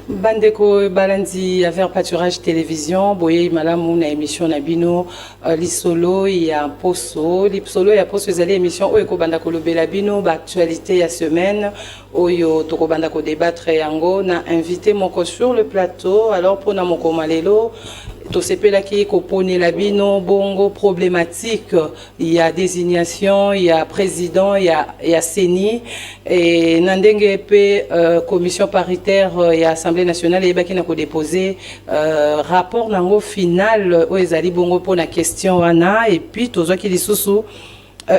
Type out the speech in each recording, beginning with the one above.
Bandeko balandi affaire pâturage télévision boye malamu na émission na bino lisolo ya poso ezali émission oyo kobanda kolobela bino ba actualité ya semaine oyo tokobanda ko débattre yango na invité moko sur le plateau. Alors pour na moko malelo to sepelaki koponela bino bongo problématique, il y a désignation, il y a président, il y a CENI et nandenge pe commission paritaire et assemblée nationale et baki na ko déposer rapport nango final o ezali bongo pour la question wana et puis tozo ki lisusu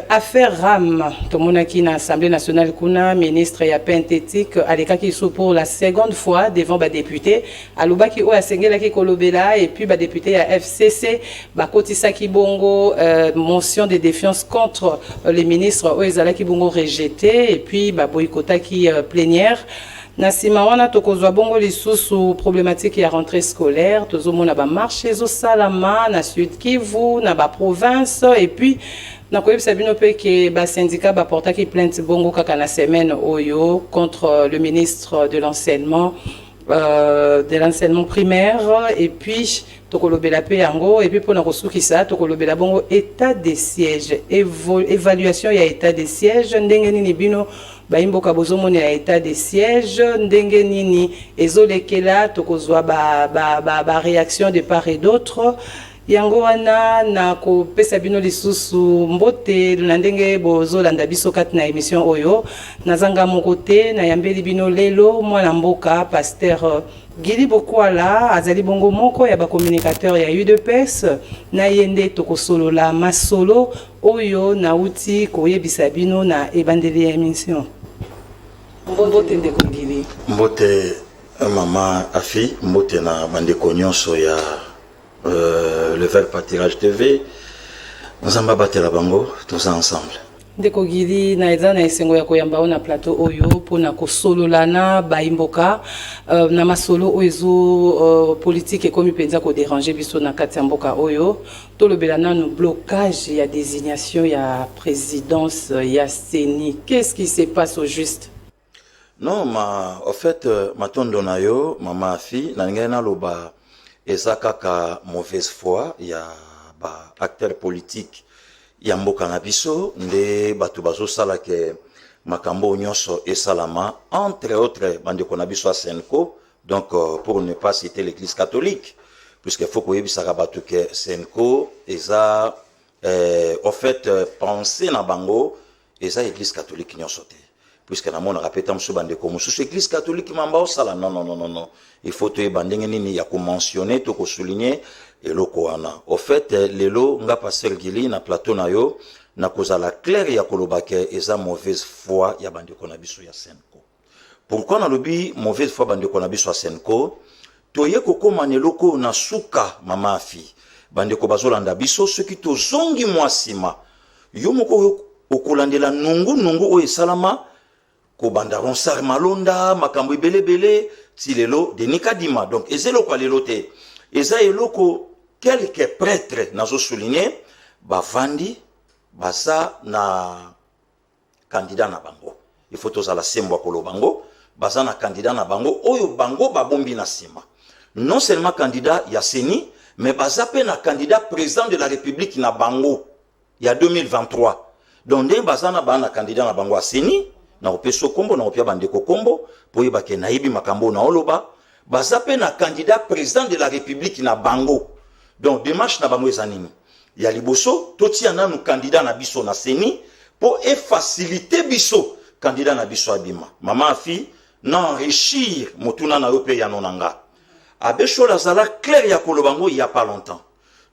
affaire RAM tomonaki na assemblée nationale kuna ministre ya pentétique alekaki sous pour la seconde fois devant ba député alobaki o asengelaki kolobela et puis ba député ya FCC bakotisaki bongo motion de défiance contre les ministres o ezalaki bongo rejeté et puis ba boycotaki plénière. Nasima wana tokozwa bongo lisusu problématique ya rentrée scolaire tozomona ba marché zo salama na Sud Kivu na ba province et puis na koyebisa bino pe ke ba syndicat ba portaki plainte bongo kaka na semaine oyo contre le ministre de l'enseignement primaire et puis tokolobela pe yango et puis pona kosukisa tokolobela bongo état des sièges évaluation ya état des sièges ndenge nini bino baimboka bozomona ya état des sièges ndenge nini ezolekela tokozwa ba réaction de part et d'autre yango wana na ko pesa bino lisusu mbote na ndenge bozolanda biso kati na émission oyo nazanga mokote na yambeli bino lelo mwana mboka pasteur Gili Bokwala azali bongo moko ya ba communicateur ya UDPS na yende tokosolola masolo oyo na uti koyebisa bino na ebandeli ya émission. Mbote ndeko Gili. Mbote mama Afi, mbote na bandeko nyonso ya le Vert Pâturage TV. Nous allons battre la bango tous ensemble. Ndeko Gili na eza na esengo ya koyamba na plateau oyo pona kosololana baimboka na masolo oyo politique ekomi penza ko déranger biso na kati ya mboka oyo tolobela nanu blocage ya désignation ya présidence ya CENI. Qu'est-ce qui se passe au juste? Non, en fait matondo na yo mama Afi na ngai na loba eza kaka mauvaise foi ya ba acteur politique ya mboka na biso nde batu bazosala ke makambo nyonso esalama entre autres bandeko na biso a Senko. Donc pour ne pas citer l'église catholique puisque faut koyebisaka batu ke Senko eza en fait penser na bango eza église catholique nyonso te puisque na mona rapeta mso bandeko mususu église catholique mamba osala non il faut te bandenge nini ya ko mentionner to ko souligner eloko wana. Au fait lelo nga pasteur Gili na plateau na yo na kozala clair ya kolobake eza mauvaise foi ya bandeko na biso ya Senko. Pourquoi na lobi mauvaise foi bandeko na biso ya Senko? Toye kokoma neloko na suka mama Afi bandeko bazolanda biso soki tozongi mwasima yo moko okolandela nungu o esalama ko banda ronsar malonda makambo ibele ti lelo de nikadima. Donc ezelo kwa lelo te eza eloko quelques prêtres nazo souligner bavandi basa na candidat na bango. Il faut tozala sembo kolo bango basa na candidat na bango oyo bango babombi na sima. Non seulement candidat ya CENI mais basa pe na candidat président de la République na bango ya 2023. Donc ndé basa na bana candidat na bango ya CENI na opeso kombo na opia bandeko kombo po yebake na yibi makambo na oloba basa pe na candidat président de la République na bango. Donc démarche na bango ezanini ya liboso totia nanu candidat na biso na CENI pour faciliter biso candidat na biso abima. Mama Afi na enrichir motuna na yo pe ya nonanga abesho la zala clair ya kolobango il y a pas longtemps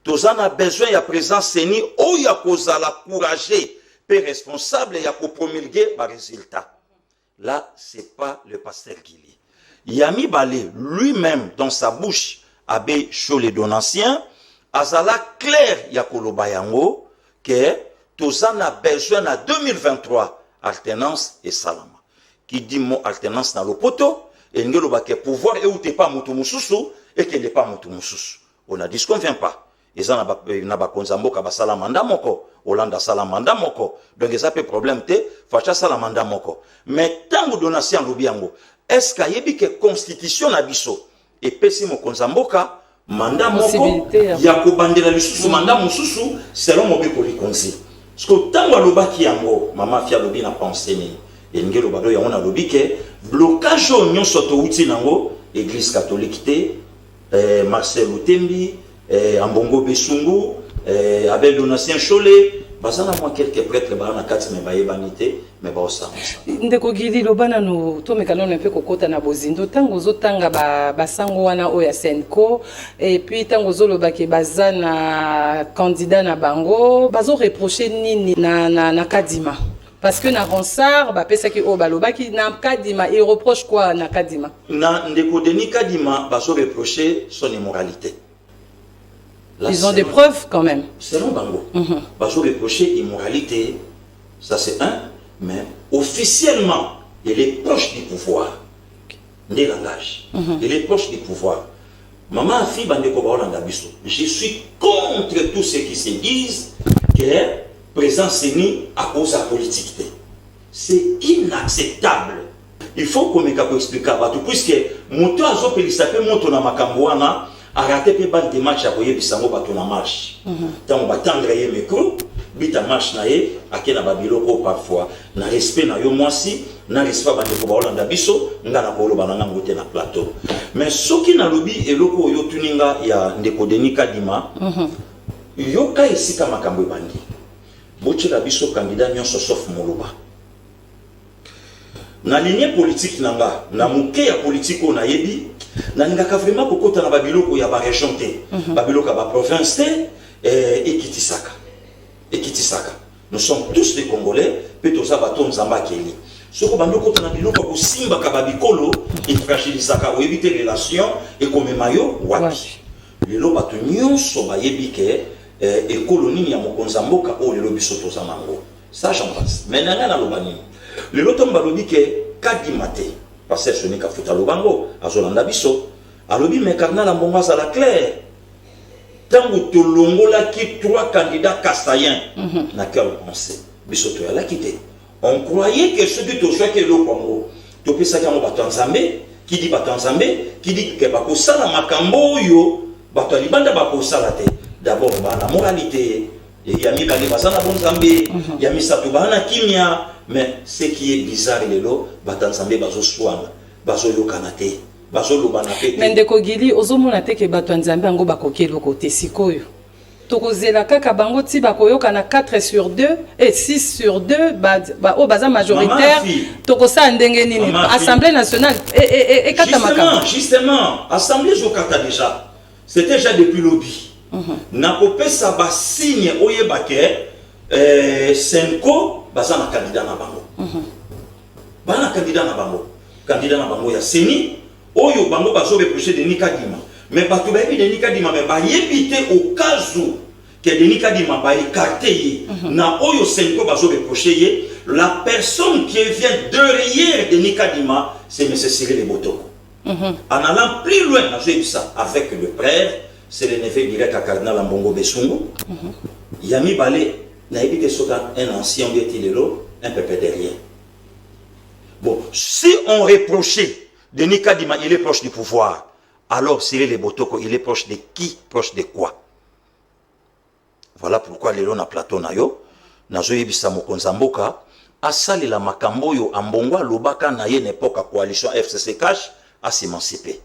tozana besoin ya présence CENI o ya kozala courageux pe responsable ya ko promulguer ba résultat. Là c'est pas le pasteur Gili. Yami Balé lui-même dans sa bouche abe Cholé Donancien azala clair ya koloba yango que tozana besoin na 2023 alternance et salama. Qui dit mot alternance na lopoto et ngelo ba ke pouvoir et ou te pas mutu mususu et que n'est pas mutu mususu. On a dit ce qu'on vient pas. eza na bakonza mboka basala manda moko, Hollande sala manda moko. Donc eza pe problème te, facha sala manda moko. Mais tango donation lobi yango, est-ce que yebi que constitution na biso et pesi mokonza mboka manda moko ya kobandela lisusu manda mosusu selon mobeko likonzi. Parce que tango alobaki yango, mama fia lobi na pensé ni. Et ngelo bado yango na lobi ke blocage nyonso to uti nango église catholique te, Marcel Outembi, Ambongo Besungu, Abel Donatien Cholet, bazana moi quelques prêtres bana kati me baye banité mais ba osama. Ndeko Gili lobana no to mekano na pe kokota na bozindo tango zotanga ba sango wana oya Senko et puis tango zoloba ke bazana candidat na bango bazo reprocher nini na Kadima. Parce que na Ronsard, bah pesa ki o baloba ki na Kadima, il reproche quoi na Kadima? Na ndeko Denis Kadima bazo reprocher son immoralité. Là, ils ont des preuves quand même. Selon Bango, bazo reprocher immoralité, ça c'est un, mais officiellement, il est proche du pouvoir. Des langages. Il est proche du pouvoir. Maman a fille bandeko baolanda biso. Je suis contre tous ceux qui se disent que présent Séni à cause de la politique. C'est inacceptable. Il faut qu'on m'explique expliquer à tout, puisque moto azo pelisapé moto na makambouana a raté pe ban de match à boyer bisango bato na marche. Tant ba tendre ye micro, bita marche na ye akena babiloko parfois na respect na yo mwasi na respect ba de ko Hollande biso ngana ko loba na ngote na plateau. Mais soki na lobi eloko yo tuninga ya ndeko Denis Kadima, yo ka esika makambo bandi. Boche la biso candidat nyonso sauf Moloba. Na ligne politique nanga, na muke ya politique on a yebi, na ngaka vraiment kokota na babiloko ya ba région te, babiloko ba province te, et Kitisaka. Et Kitisaka. Nous sommes tous des Congolais, peto za baton zamba keli. Soko bando kota na biloko ko simba ka babikolo, et fragilisaka o éviter relation et comme mayo wapi. Lelo bato nyonso ba yebi ke et colonie ya mokonza mboka o lelo biso toza nango ça j'en passe mais nanga na lobani le loto mbalobi ke Kadima te parce que ce n'est ka futa lobango azolanda biso alobi mais cardinal Ambongo la clair tango to longola ki trois candidats kasayen na cœur pensé biso to la quitté on croyait que ce qui to soit que le Congo to pesa ka mo batanzambe qui dit batanzambe qui dit que bako sala makambo yo bato libanda bako sala te. D'abord, la moralité, il y a mis les basana bon zambé, il y a mis ça tout bana kimia, mais ce qui est bizarre, il est là, batan zambé bazo soin, bazo yo kanate, bazo lo banapete. Mais ndeko Gili, ozo monate ke batan zambé ango bakoke lo côté sikoyo. Tokozela kaka bango ti bakoyo kana 4 sur 2 et 6 sur 2 ba o baza majoritaire. Tokosa ndenge nini? Assemblée nationale et kata makamba. Justement, assemblée zo kata déjà. C'était déjà depuis lobby. Nakopé ça ba signe oyebake Senko baza na candidat na bango. Bana candidat na bango. Candidat na bango ya Seni oyo bango bazo reprocher Denis Kadima. Mais bato ba yebi Denis Kadima mais ba yebite au cas où que Denis Kadima ba écarté na oyo Senko bazo reprocher ye la personne qui vient derrière Denis Kadima c'est M. Cyril Ebotoko. En allant plus loin, j'ai vu ça avec le prêtre, c'est le neveu direct à cardinal Ambongo Besungu. Yami Balé n'a évité un ancien de Tilelo, un peu derrière. Bon, si on reprochait Denis Kadima, il est proche du pouvoir, alors Cyril Ebotoko, il est proche de qui, proche de quoi? Voilà pourquoi les lois na plateau na yo, na zo yebisa mokonza mboka, asali la makambo yo Ambongo lobaka na ye n'époque coalition FCC Cash à s'émanciper.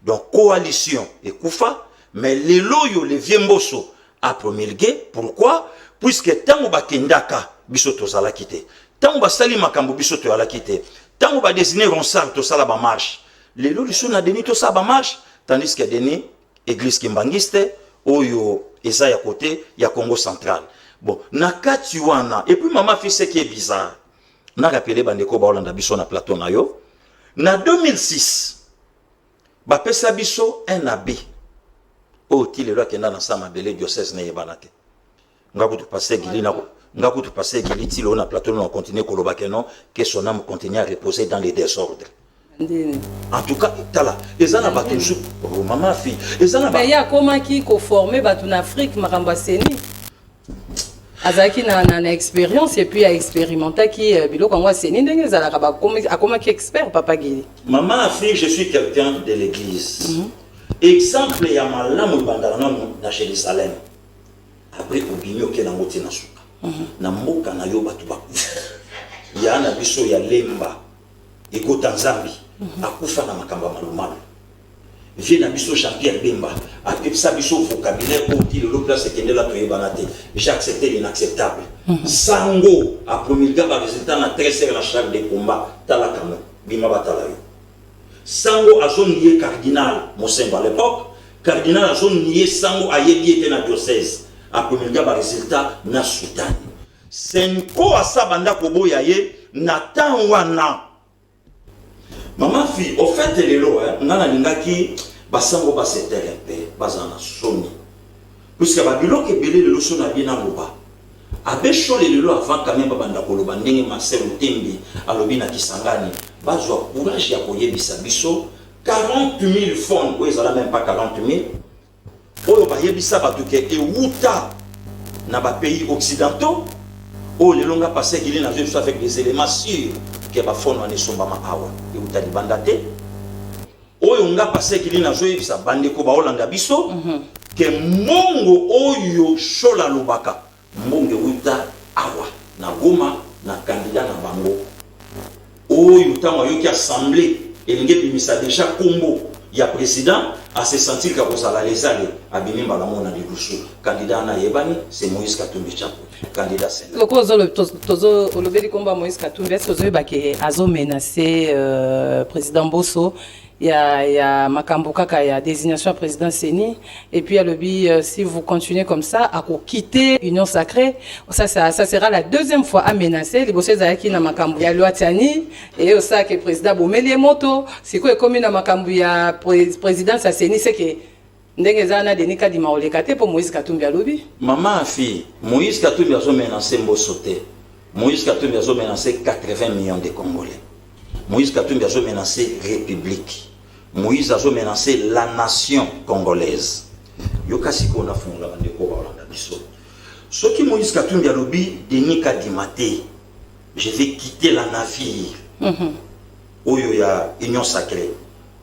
Donc coalition et Koufa, mais les loyaux, les vieux mbosso a promulgué. Pourquoi? Puisque tant ba kendaka bisoto zala kité, tant ba sali makambo bisoto ala kité, tant ba désigner Ronsard to sala ba marche. Les loyaux sont na deni to sa ba marche, tandis que deni église kimbangiste oyo eza ya côté ya Congo central. Bon, na katiwana et puis maman fait ce qui est bizarre. Na rappelé bandeko ba Hollande biso na plateau na yo. Na 2006 ba pesa biso un abbé o ti le loi kenda na sama belé diocèse na yebanate ngaku tu passer gili na ngaku tu passer gili ti lo na plateau na continuer koloba que non que son âme continue à reposer dans les désordres En tout cas, tala. Et ça n'a pas tout. Oh, maman fille. Et ça n'a pas. Mais il y a comment qui conformé en Afrique, Maramba Seni. Azaki na expérience et puis a expérimenté qui bilo quand moi Seni ndenge za la comment qui expert papa Guili. Maman fille, je suis quelqu'un de l'église. Exemple ya malamu bandana na Jérusalem. Après obinyo ke na ngoti na suka. Na mboka na yo batu bakufa. Ya na biso ya lemba. Ego Tanzambi. Akufa na makamba malumalu. Vie na biso Jean-Pierre Bemba. Apepsa biso vocabulaire pour dire le place kende la toyebanate. J'ai accepté l'inacceptable. Sango a promulgué par résultat na 13 heures na chaque de combat talakamo bima batala yo. Sango a son nié cardinal Mosemba à l'époque. Cardinal a son nié Sango a yebi était na diocèse. A promulgué par résultat na Soudan. Senko a sabanda kobo yaye na tanwana. Maman fille, au fait les lots, ngana lingaki basango ba se terre bazana soni. Puisque babilo ke belé le loso na bien loba. Abe chole le lot avant quand même banda koloba ndenge Marcel Tembi alobi na Kisangani. Bazwa courage ya koyebisa biso 40 000 francs, ou ezala même pas 40 000. Oyo ba yebisa batu ke euta na ba pays occidentaux. Oh le longa passé qu'il est avec des éléments sûrs. Que ba fono ane somba ma awa e utali bandate oyo nga passé kili na joye bisa bande ko ba olanda biso ke mongo oyo shola lobaka monge uta awa na Goma na candidat na bango oyo tango yo ki assemblée elinge bimisa déjà kombo ya président à se sentir ka kozala lesale abimi mbala mona lilusu candidat na yebani c'est Moïse Katumbi Chapwe candidat sénateur. Le cause tozo olobeli komba Moïse Katumbi est-ce que baki azo menacé président Bosso il y a makambo kaka il y a désignation à président Seni et puis à lobby si vous continuez comme ça à quitter Union Sacrée ça sera la deuxième fois à menacer les bossés zaki na makambo ya Loatiani et au ça que président Bomeli moto c'est quoi comme na makambo ya président Seni c'est que ndenge zana denika di maolekate pour Moïse Katumbi alobi maman fille Moïse Katumbi azo menacer Mbosso te Moïse Katumbi azo menacer 80 millions de Congolais Moïse Katumbi azo menacer République Moïse a menacé la nation congolaise. Yokasi kona funga bandeko ba Olanda biso. Ce qui Moïse Katumbi a lobby denika dimate. Je vais quitter la navire. Oyo ya Union Sacrée.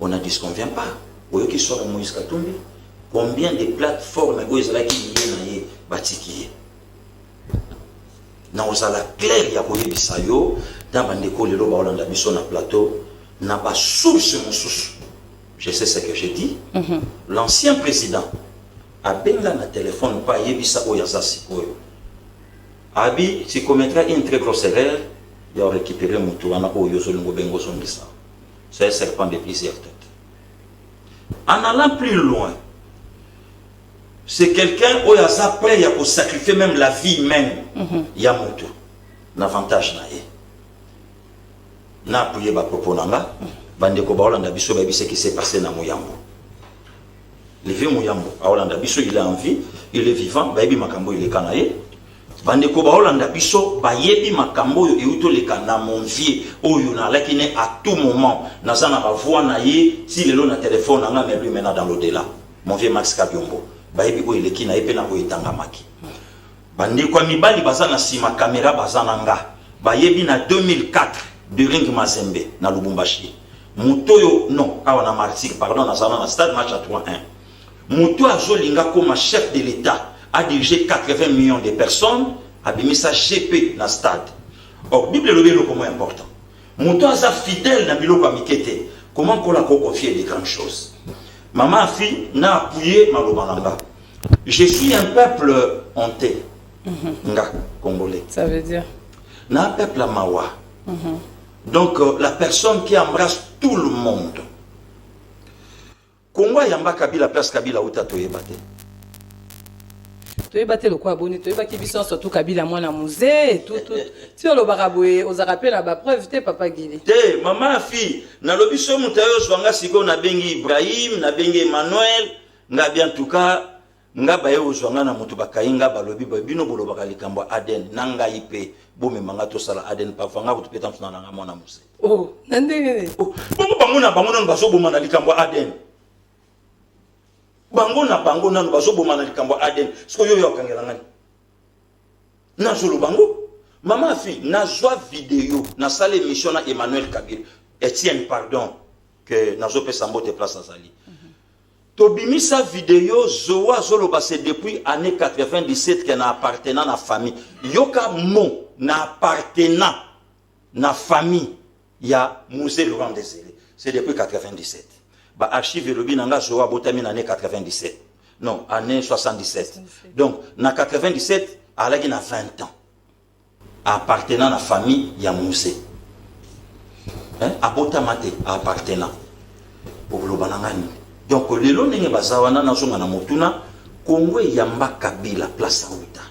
On ne disconvient pas. Oyo qui sort Moïse Katumbi. Combien de plateformes oyo zala ki lié na ye batiki. Na ozala clair ya koye bisayo dans bandeko lelo ba Olanda biso na plateau na ba source mosusu. Je sais ce que je dis. L'ancien président a benga na téléphone pas yebisa oyaza sikoyo. Abi si commettra une très grosse erreur, il a récupéré mutuana oyozo lungo bengo songisa. C'est un serpent de plusieurs têtes. En allant plus loin, c'est quelqu'un oyaza prêt à sacrifier même la vie même. Ya mutu. L'avantage na ye. Na appuyé ba propos nanga. Bandeko ba Olanda biso ba ce qui s'est passé na Moyambo. Le vieux Moyambo, a Olanda biso il est en vie, il est vivant, ba yebi makambo il est kanaye. Bandeko ba Olanda biso ba yebi makambo yo euto le kana mon vie oyo na lakine à tout moment nazana ba voix na ye si lelo na téléphone nga mais lui maintenant dans l'au-delà. Mon vieux Max Kabyombo, ba yebi oyo le kina epe na oyo tangamaki. Bandeko mibali bazana sima caméra bazana nga. Ba yebi na 2004 de Ring Mazembe na Lubumbashi. Mutoyo non awana martyr pardon na zana na stade match à 3-1 Muto azolinga comme chef de l'état a dirigé 80 millions de personnes a bimisa GP na stade. Or Bible le bélo comme important Muto aza fidèle na biloko amikete comment qu'on la confier des grandes choses. Maman fille na appuyé malobananga je suis un peuple honté nga congolais ça veut dire na un peuple mawa donc la personne qui embrasse tout le monde. Congo yamba Kabila place Kabila uta toyebate. Toyebate le quoi boni toyebaki biso surtout Kabila mwana musée et tout. Si on le baraboé aux rappels à ba preuve te papa Guili. Te maman fille na lobiso mutayo swanga siko na bengi Ibrahim na bengi Emmanuel nga bien tout cas nga baye ozwanga na mutu bakainga balobi bino bolobaka likambo Aden nanga ipe bomemanga to sala Aden parfois nga butupeta mfuna nanga mwana musée. Oh, nandenge. Oh, bango na bango nanu bazoboma na likambo Aden. Bango na bango nanu bazoboma na likambo Aden. Siko yo okangela ngani. Na zolo bango. Maman fille, na joie vidéo, na salle émission na Emmanuel Kabila. Etienne, pardon, que nazo pe sambo te place azali. Tobimi sa vidéo, Zoa Zoloba, c'est depuis année 97 qu'elle a appartenant à la famille. Yoka Mo na appartenant na famille. Il y a Musée Laurent Désiré. C'est depuis 97. Bah, archive Robi Nanga Zoa Botami année 97. Non, année 77. Donc, na 97, elle a 20 ans. Appartenant à la famille, il y a Musée. Hein? Abotamate appartenant. Pour le banangani. Donc, le long n'est pas ça, on a na motuna, Congo yamba Kabila, place Aouta.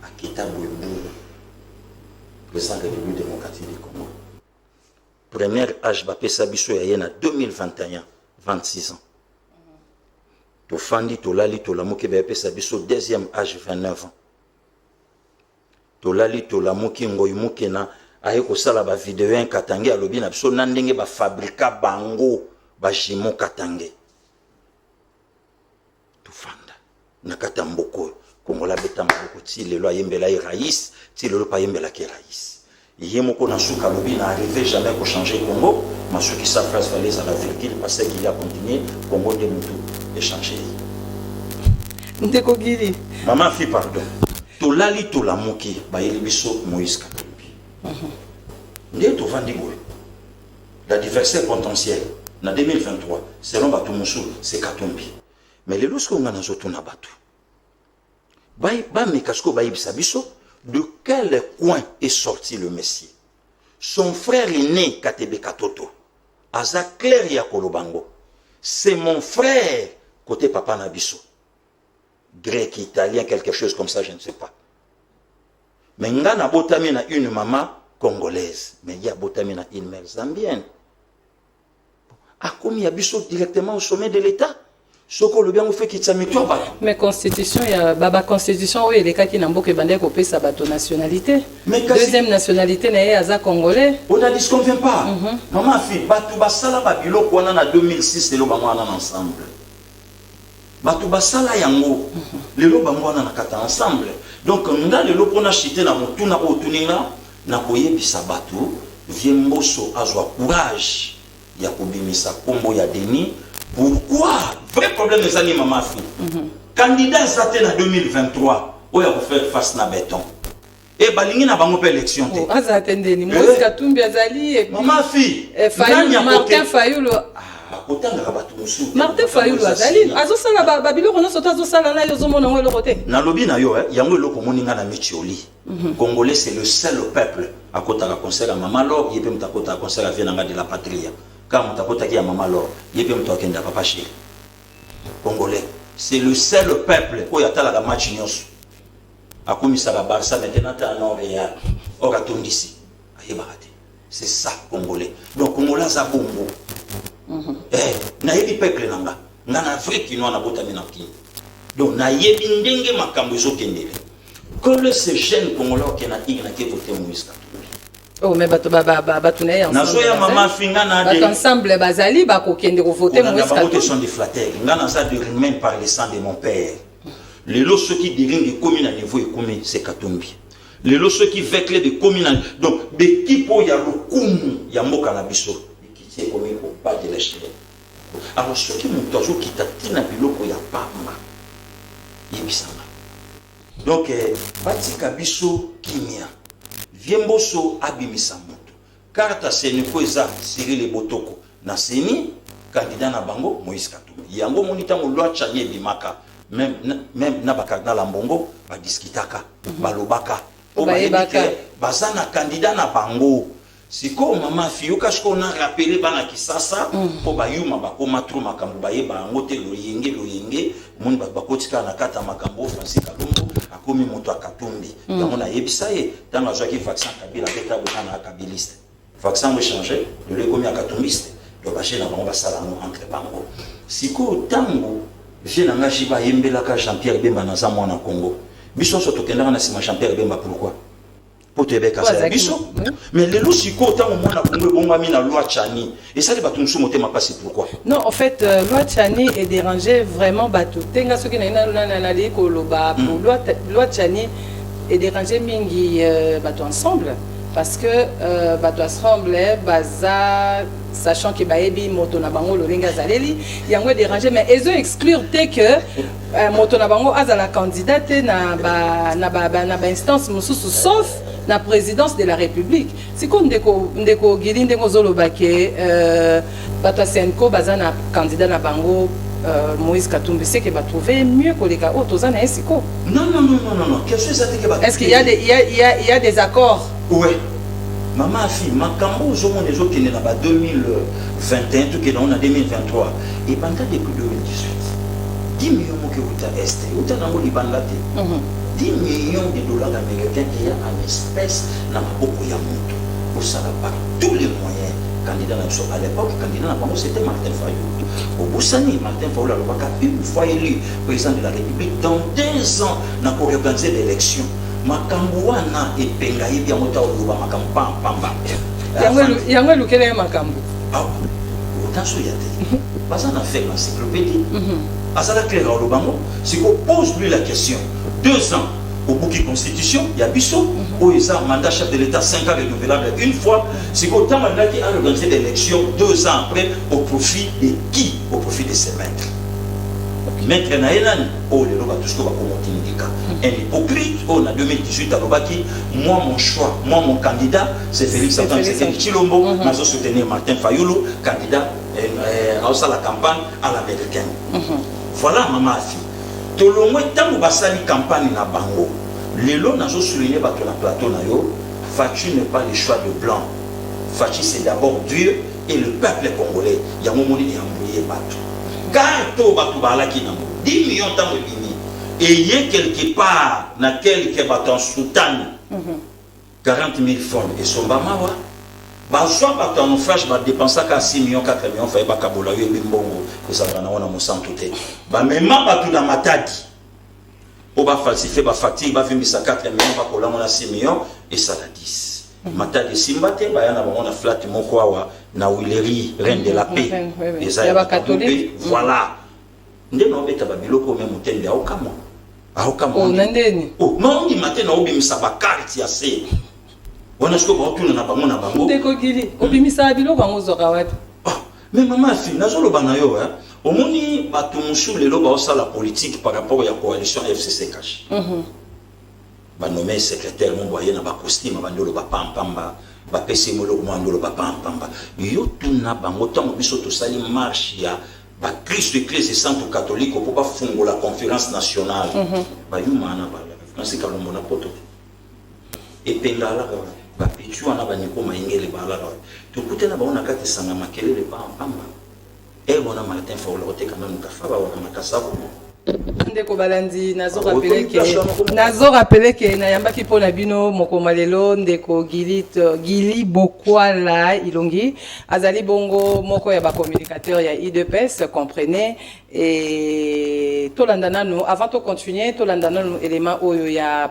Akita Boubou, président de la République démocratique du Congo. Premier âge, Bapé Sabiso, il y a 2021, 26 ans. Tofandi, Tolali, Tolamuki, Bapé Sabiso, deuxième âge, 29 ans. Tolali, Tolamuki, Ngoymuki, na, ayeko sala ba vidéo un katange à l'obi na biso nandenge ba fabrika bango ba jimo katange tufanda nakata mboko kongola beta mboko ti lelo ayembela rais ti lelo pa yembela ke rais yemo ko na suka lobi na arrivé jamais pour changer Congo ma ceux qui savent faire les à la virgule parce qu'il y a continué Congo de mutu échanger Ndeko Giri maman fi pardon tolali tolamuki ba yeli biso Moïse Katumbi. L'adversaire potentiel, en 2023, selon Batumoussou, c'est Katumbi. Mais les lorsqu'on a un bateau, de quel coin est sorti le Messie? Son frère aîné, Katebe Katoto, Aza Claire Yakolobango. C'est mon frère, côté Papa Nabiso. Grec, italien, quelque chose comme ça, je ne sais pas. Mais Ngana Botami na une maman congolaise, mais il y a Botamina une mère zambienne. A commis Abisso directement au sommet de l'État. Soko le bien vous fait qu'il s'amuse. Mais constitution, il y a Baba constitution, oui, les cas qui n'ont pas bandé copier sa bateau nationalité. Mais deuxième nationalité, n'est pas congolais. On a dit ce qu'on vient pas. Maman fille, Batou Basala Babilo, qu'on a en 2006, et l'on ensemble. Batou Basala Yango, les lots bangwana na ensemble. Donc, on a les lots qu'on a chité dans mon tour, na koye bisabatu viemboso azwa courage ya kobimisa kombo ya Denis. Pourquoi? Vrai problème les amis maman fi. Candidat zaté na 2023 oya ko faire face na béton. Et balingi na bango pe élection té. Azatendeni Moïse Katumbi azali et maman fi. Martin Fayulu. Martin Fayulu azali azosala babilo kono sota azosala na yo zomona ngo lokote. Na lobi na yo yango loko moninga na michioli. Congolais c'est le seul peuple à kota ka concert à Maman Lor, yepé mtakota ka concert à Vienanga de la Patrie. Quand mtakota ki à Maman Lor, yepé mtakenda papa chéri. Congolais, c'est le seul peuple ko yatala ka match nyonso. Akomisa ba Barça maintenant ta non Real. Oka tondisi. Ayebate. C'est ça Congolais. Donc Congolais za bongo. Na yebi peuple nanga. Ngana vrai kino na botami na ki. Donc na yebi ndenge makambo ezokendele. Comme ce jeune Congolais qui a voté Moïse Katumbi. Oh, mais Batouné ensemble. Nazoya maman finga na de. Ensemble, Bazali, Bakokende voter Moïse Katumbi. Sont des flatteurs. Ngana ça de même par le sang de mon père. Les lots ceux qui dirigent les communes à niveau et communes, c'est Katumbi. Les lots ceux qui veulent des communes. Donc, l'équipe où il y a le Koumou, il y a Mokanabiso, qui tient comme il faut pas de l'échelle. Alors, ceux qui m'ont toujours quitté, il n'y a pas de Yébissama. Donc, Batika Biso Kimia, Viemboso Abimisa Moto, Karta Senekoeza Cyril Botoko, Naseni, candidat na Bango, Moïse Katumbi. Yango monita mo loi chanye bimaka, même Nabaka na Lambongo, Badiskitaka, Balobaka, Bazana candidat na Bango. Siko maman fiyuka shko na rappelé bana kisasa po bayuma bakoma tro makambo baye ba ngote loyenge moni bakotika na kata makambo Francis Kalumbu akomi moto akatumbi donc na yebisa ye tanga zwaki vaccin Kabila beta bana kabiliste vaccin mo changer de le komi akatumbiste do ba na bango basala no entre bango siko tango je na ngashi ba yembela ka Jean-Pierre Bemba na za mwana Congo biso so tokendanga na sima Jean-Pierre Bemba pourquoi pour te beka ça biso. Mais les logico tant au moins na Congo bongami na loi Tchani. Et ça les batumsu moté ma passe pourquoi? Non, en fait, loi Tchani est dérangé vraiment bateau. Tenga soki na li koloba pour loi Tchani est dérangé mingi bateau ensemble parce que bateau ensemble baza sachant que baebi moto na bango lolinga zaleli yango est dérangé mais ils ont exclure dès que moto na bango azala candidate na ba instance mususu sauf la présidence de la République. Si on ndeko gili ndeko zoloba ke bato senko bazana candidat na bango Moïse Katumbi c'est que va trouver mieux que les gars autres na esiko. Non. Qu'est-ce que ça te que est-ce qu'il y a des accords? Oui. Maman fille, ma cambo zo mon les autres qui n'est là 2021 tout qui est en 2023 et pendant depuis 2018 10 millions que vous avez esté, vous avez dans le Liban là 10 millions de dollars américains qui y a en espèces dans ma beaucoup ya moto pour ça par tous les moyens candidat à l'époque candidat c'était Martin Fayulu au Boussani Martin Fayulu a une fois élu président de la République dans 2 ans n'a pas organisé l'élection makambo wana epenga yebi ya moto oluba makambo pamba yango lukele makambo autant so yate basa na fait l'encyclopédie asala clair au bango si on pose lui la question 2 ans au bouquet constitution il y a biso où ils ont mandat chef de l'état 5 ans renouvelable une fois si autant mandat qui a organisé l'élection 2 ans après au profit de qui? Au profit de ses maîtres. Maître Naïlan, oh les lois tout ce qu'on va commenter un hypocrite, oh en 2018 à Lobaki, moi mon choix, moi mon candidat, c'est Félix Antoine Tshisekedi Tshilombo, nous allons soutenir Martin Fayulu, candidat à la campagne à l'américaine. Voilà maman fille. Tout le monde tant que basali campagne na bango, les lois nous allons souligner par la plateau na yo, Fachi n'est pas le choix de blanc. Fachi c'est d'abord Dieu et le peuple congolais. Il y a un moment où il y a un bateau. Garto batu balaki na 10 millions de bini et il y a quelque part na quelque baton sultan 40 000 francs et son bamawa ba soit baton flash ba dépenser ka 6 millions 4 millions fa ba kabola yo bimbongo que ça va na wana mosanto te ba mema batu na matadi o ba falsifier ba facture ba vimisa 4 millions ba kola na 6 millions et ça la 10 Matadi Simbate, Bayana Bamona Flat Mokwawa, na Willery, reine de la paix. Et ça, voilà. Nous avons été Babiloko, même au Tende, à Okamo. À Okamo. Oh, non, il matin, on a mis sa carte, assez. On a ce qu'on va retourner dans la bango. Ndekogili, obimisa Biloko, on a mais maman, fille, n'a pas banayo, hein. Au moni, Batumusu, les lobes, ça la politique par rapport à la coalition FCC cash. Ba nommé secrétaire mon voyé na ba costume ba ndolo ba pampamba ba pesi molo mo ndolo ba pampamba yo tuna bango tango biso to sali marche ya ba Christ église centre catholique pour ba fungo la conférence nationale ba yumana ba Francis Kalombo na poto et pengala ba pichu na ba nyiko maingele ba la to kutena ba ona kati sanga makelele pampamba et mona Martin Fayulu ote kana mukafa ba wana makasabo ndeko balandi nazo rappeler que na yambaki pona bino mokomalelo ndeko Gili Bokwala Ilongi azali bongo moko ya ba communicateur ya IDPS comprenez et tolandana nous avant de continuer tolandana nous élément oyo ya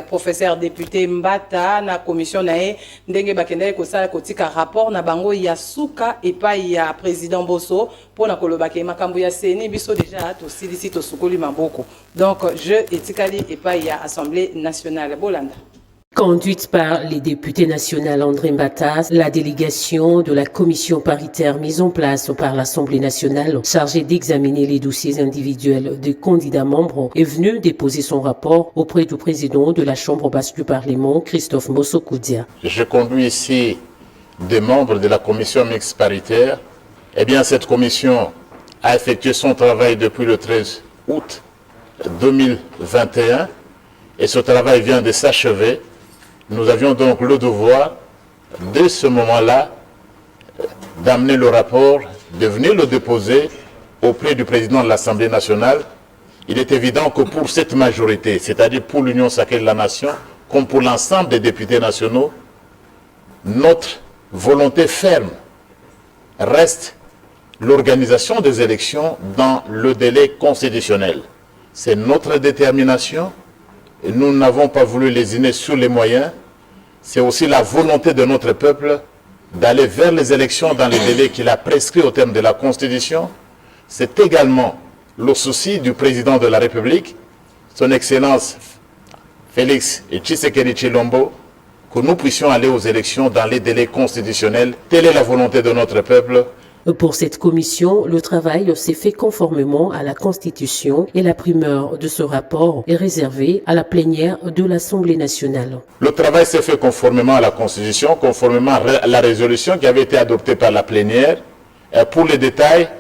professeur député Mbata na commission nae ndenge bakende ko sala kotika rapport na bango ya suka et pas ya président Bosso pona kolobaki makambo ya seni biso déjà to silisi to sukoli maboko donc je etikali et pas ya assemblée nationale bolanda. Conduite par les députés nationaux André Mbata, la délégation de la commission paritaire mise en place par l'Assemblée nationale chargée d'examiner les dossiers individuels des candidats membres est venue déposer son rapport auprès du président de la Chambre basse du Parlement, Christophe Mosokoudia. Je conduis ici des membres de la commission mixte paritaire. Eh bien, cette commission a effectué son travail depuis le 13 août 2021 et ce travail vient de s'achever. Nous avions donc le devoir, dès ce moment-là, d'amener le rapport, de venir le déposer auprès du président de l'Assemblée nationale. Il est évident que pour cette majorité, c'est-à-dire pour l'Union sacrée de la nation, comme pour l'ensemble des députés nationaux, notre volonté ferme reste l'organisation des élections dans le délai constitutionnel. C'est notre détermination. Nous n'avons pas voulu lésiner sur les moyens. c'est aussi la volonté de notre peuple d'aller vers les élections dans les délais qu'il a prescrits au terme de la Constitution. C'est également le souci du président de la République, son Excellence Félix Tshisekedi Tshilombo, que nous puissions aller aux élections dans les délais constitutionnels. Telle est la volonté de notre peuple. Pour cette commission, le travail s'est fait conformément à la Constitution et la primeur de ce rapport est réservée à la plénière de l'Assemblée nationale. Le travail s'est fait conformément à la Constitution, conformément à la résolution qui avait été adoptée par la plénière. Pour les détails,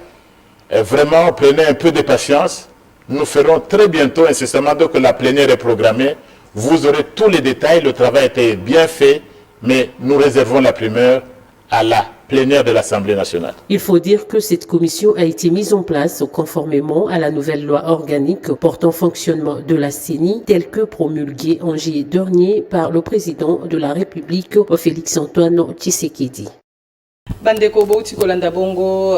vraiment, prenez un peu de patience. Nous ferons très bientôt, incessamment, dès que la plénière est programmée, vous aurez tous les détails. Le travail a été bien fait, mais nous réservons la primeur à la plénière de l'Assemblée nationale. Il faut dire que cette commission a été mise en place conformément à la nouvelle loi organique portant fonctionnement de la CENI, telle que promulguée en juillet dernier par le président de la République, Félix-Antoine Tshisekedi. Bandeko bouti kolanda bongo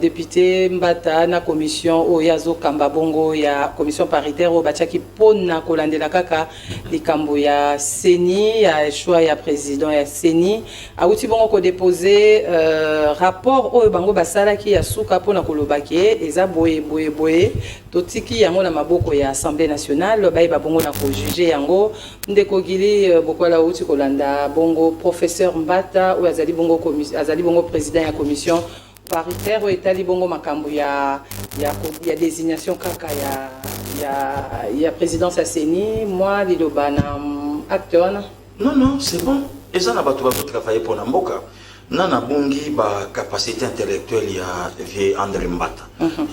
député Mbata na commission oyazo kamba bongo ya commission paritaire o batiaki pona kolandela kaka likambo ya CENI ya choix ya président ya CENI auti bongo ko déposer rapport o bango basalaki ya suka pona kolobaki eza boye totiki yango na maboko ya Assemblée nationale ba bongo na ko juger yango ndeko gili bokola uti kolanda bongo professeur Mbata o azali bongo commission azali bongo président de la commission paritaire ou état bongo makambo ya désignation kaka ya présidence à CENI moi liloba na acteur non c'est bon et ça n'a pas tout travailler pour Namboka nana bongi ba capacité intellectuelle ya vie André Mbata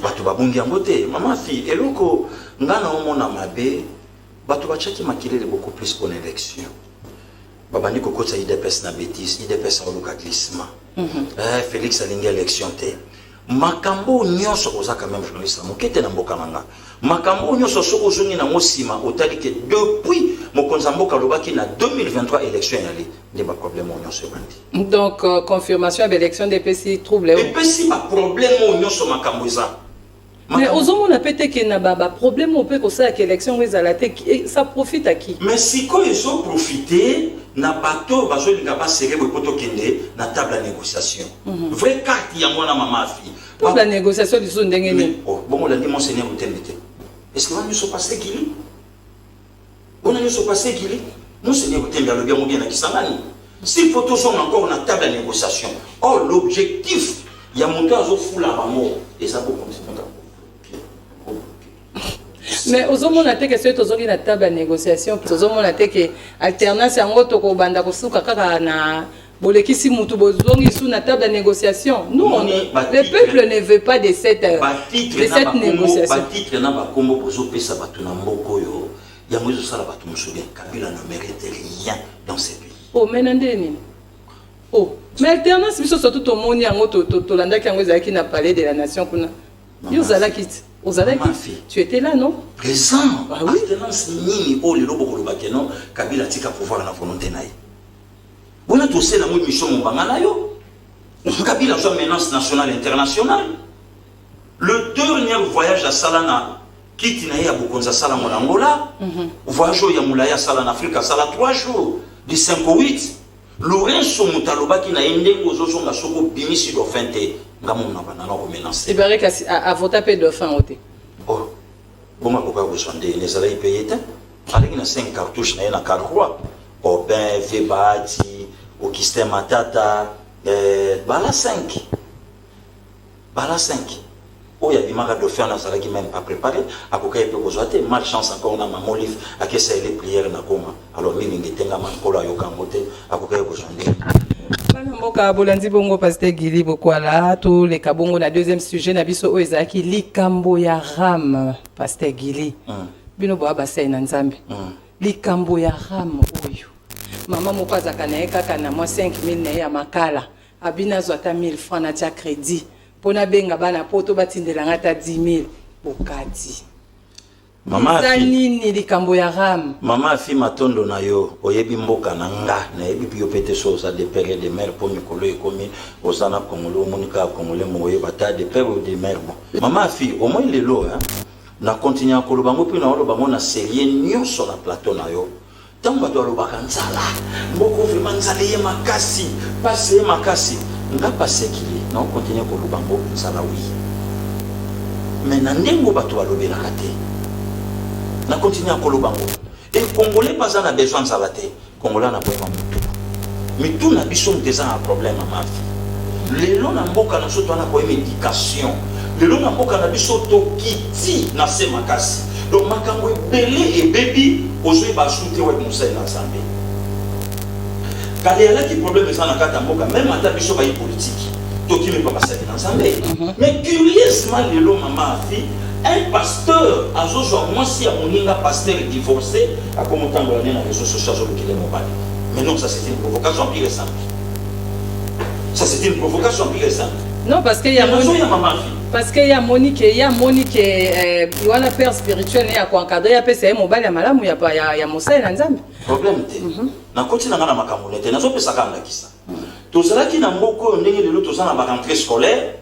batu ba bongi ambote mama fi eloko ngana omona mabe batu ba chaki makilele beaucoup plus pour l'élection babandi kokota IDPS na bêtise IDPS en loka glissement Félix alingi élection te makambo nyonso ozaka même journaliste mokete na mboka nanga makambo nyonso soko zongi na mosima otali ke depuis mokonzi mboka lobaki na 2023 élection yali ne ba problème nyonso bandi donc confirmation de l'élection des PC trouble et PC ba problème nyonso makambo za mais aux hommes on a pété qu'il n'a pas problème on peut que ça que l'élection vous à la tête ça profite à qui mais si quoi ils ont profité na bateau bazo linga ba serré bo poto kende na table de négociation vrai carte ya mwana mama fi pour la négociation du son ndengeni bon on l'a dit monseigneur Utembete est-ce que va nous se passer Gili on a nous se passer Gili monseigneur Utembete le bien na kisangani si photos sont encore na table de négociation or l'objectif ya monter azo fula ba mort et ça beaucoup comme ça mais aux hommes on a été que c'est aux hommes na table de négociation aux hommes on a été que alternance yango to ko banda ko suka kaka na bolekisi mutu bozongi sous na table de négociation nous on le peuple ne veut pas de cette négociation titre na ba kombo bozo pesa batu na mboko yo yango zo sala batu musubi Kabila ne mérite rien dans ce pays oh menandeni oh mais alternance biso surtout to moni yango to landa ki yango ezaki na palais de la nation kuna yo zala kit tu étais là, non? Présent. Ah oui. Alternance nini o le lobo koloba ke non Kabila tika pouvoir na volonté na ye. Bona to c'est la mo mission mbanga na yo. Kabila soit menace nationale internationale. Le dernier voyage à Salana kiti na ya bokonza sala mo Angola. Voyage ya mulaya sala na Afrique sala 3 jours du 5 au 8. Lorenzo Mutaloba qui na ndengo zo zonga soko bimisi do fente. C'est vrai qu'à voter peu de fin ôté. Oh, bon, ma coca vous sondez, les allaient payer. Avec une 5 cartouches, il y a un carrois. Aubin, Vebati, Okiste Matata, Bala 5. Bala 5. Oh, il y a des marques de faire dans la qui même pas préparé. À coca, il peut vous souhaiter. Malchance encore, on a ma livre. À qui ça, les prières, n'a coma. Alors, il y a un cola, à coca, vous sondez. Mboka bolandi bongo pasteur Gili bokwala to le kabongo na deuxième sujet na biso oezaki likambo ya ram pasteur Gili bino bo abasai na nzambe likambo ya ram oyo mama moko azaka na kaka na mwa 5000 na ya makala abina zo ata 1000 francs na tia crédit pona benga bana poto batindela ngata 10000 bokati Mama nini likambo ya ram mama fi matondo na yo oyebi mboka na nga na yebi bio pete so za de père de mère pour mikolo ekomi osana kongolo monika kongole moye bata de père de mère bon mama fi au moins lelo hein na continuer koloba ngo puis na oloba mo na série nyonso na plateau na yo tant que tu as le bakanzala beaucoup vraiment nzala ye makasi passe ye makasi nga passe qu'il est non continuer ko lubango nzala oui mais na ndengo bato balobelaka te na continuer ko lubango et congolais pas en a besoin nzala te congolais na boyema mutu mitu na biso muteza un problème à ma vie lelo na mboka na so to na boyema éducation lelo na mboka na biso to kiti na se makasi donc makambo ebele ebebi ozwi basute we mosali na nzambe kala yalaki problème eza na kati ya mboka même ata biso bayi politiki tokimi mpa basali na nzambe mais curieusement lelo mama afi un pasteur azozwa mwasi ya moninga pasteur divorcé akomotambola ne na réseau social azolukile mobali mais non ça c'est une provocation pire simple ça c'est une provocation pire simple non parce qu'il y a mama afi parce qu'il y a Monique, il y a la père spirituelle, il y a quoi encadré, il y a PCM, mobile, il y a Malam, il y a Moussa et Nanzam. Problème, na continue na makamulete, na zo pesa kanga kisa. To sala ki na mboko ndenge lelo to sala ba rentrée scolaire,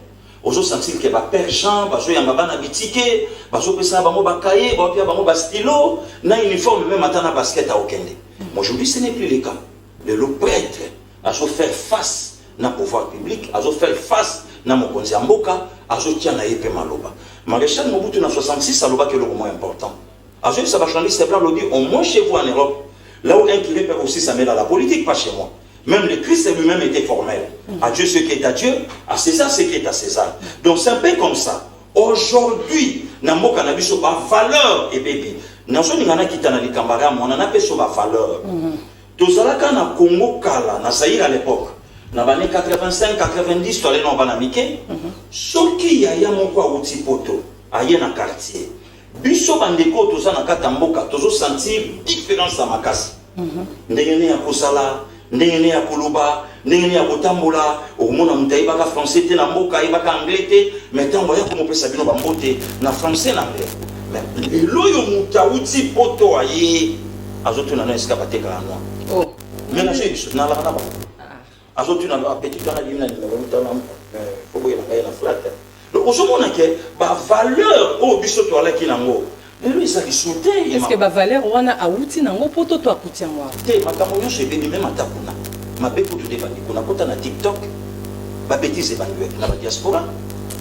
ozo sentir que ba père Jean, ba zo yamba bana bitike, ba zo pesa ba mo ba cahier, ba pia ba mo ba stylo, na uniforme même atana basket à okende. Moi aujourd'hui ce n'est plus le cas. Le prêtre a zo faire face na pouvoir public, a zo faire face na mokonzi ya mboka azotia na yepe maloba maréchal Mobutu na 66 aloba que le moins important azo ça va changer c'est blanc lobby au moins chez vous en Europe là où un curé peut aussi s'amener à la politique pas chez moi même le Christ lui-même était formel à Dieu ce qui est à Dieu à César ce qui est à César donc c'est un peu comme ça aujourd'hui na mboka na biso ba valeur et bébé na so ngana kita na likambara mona na peso ba valeur tozalaka na Congo kala na Zaïre à l'époque na bane 85 90 tole no bana mike soki ya moko auti poto aye na quartier biso bandeko toza na kata mboka tozo sentir différence ya makasi ndenge ya kosala ndenge ya koloba ndenge ya kotambola omona mutai baka français te na mboka ibaka anglais te mais tango ya komopesa bino bambote na français na anglais mais loyo mutauti poto aye azotuna na eska bateka anwa oh mais na jesu na la na ba azotuna ba petit dans la ligne numéro 1 faut que la na flat donc ozomona ke ba valeur o biso to ala kinango lelo isa kisute est-ce que ba valeur wana auti nango poto to akuti yango te makambo yo shebe ni même atakuna mabe ko to debandi kuna kota na TikTok ba bêtise banduek na ba diaspora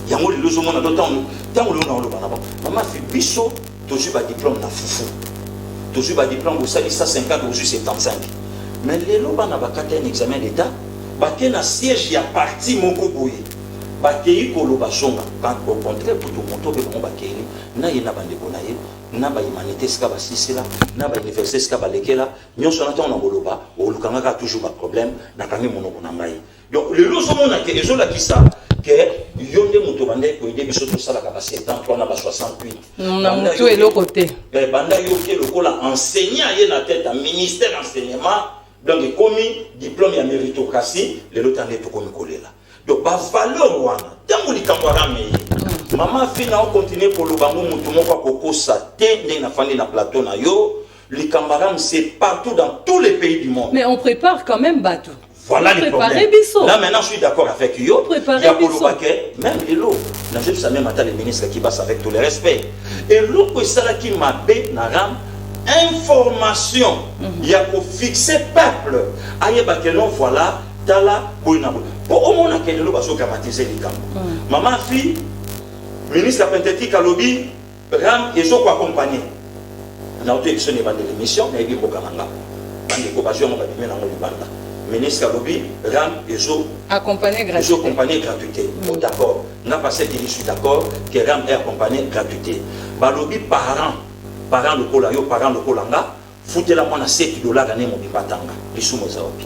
yango lelo zomona do tango lo na lo bana ba mama fi biso tozu ba diplôme na fufu tozu ba diplôme au sali 150 ou 75 mais lelo bana ba kata un examen d'état baké na siège ya parti moko boye bakéyi koloba songa quand au contraire pour tout monto be ko bakéyi na yena bandeko na ye na ba humanité ska basisela na ba université ska balekela nyonso na tona koloba o lukanga ka toujours ba problème na kangi monoko na ngai donc le lozo mona ke ezola kisa que yonde moto bande ko ide biso to sala ka ba 73 na ba 68 na moto elo côté banda yo ke lokola enseignant ye na tête à ministère enseignement donc commis diplôme ya méritocratie les autres années to komi kolela donc ba valeur wana tango likambara me mama fina on continue pour lubango mutu moko kokosa te ndenge na fandi na plateau na yo likambara c'est partout dans tous les pays du monde mais on prépare quand même bateau voilà les problèmes là maintenant je suis d'accord avec yo il y a kolobake même elo na je sais même attends les ministres qui passent avec tout le respect et l'autre ça là qui m'a bé na ram information il y a pour fixer peuple aye bakeno voilà tala boina pour au moins que le baso dramatiser les camps maman fille ministre penthétique à lobby ram et zo ko accompagner na auto élection de l'émission na yebo kananga bande ko baso mo ba bimena ngo libanda ministre à lobby ram et zo accompagner gratuité accompagner gratuité d'accord n'a pas cette je suis d'accord que ram est accompagné gratuité ba lobby parents lokola yo parents lokola nga futela mwana 7 dollars ane mo bibatanga lisumo zaopi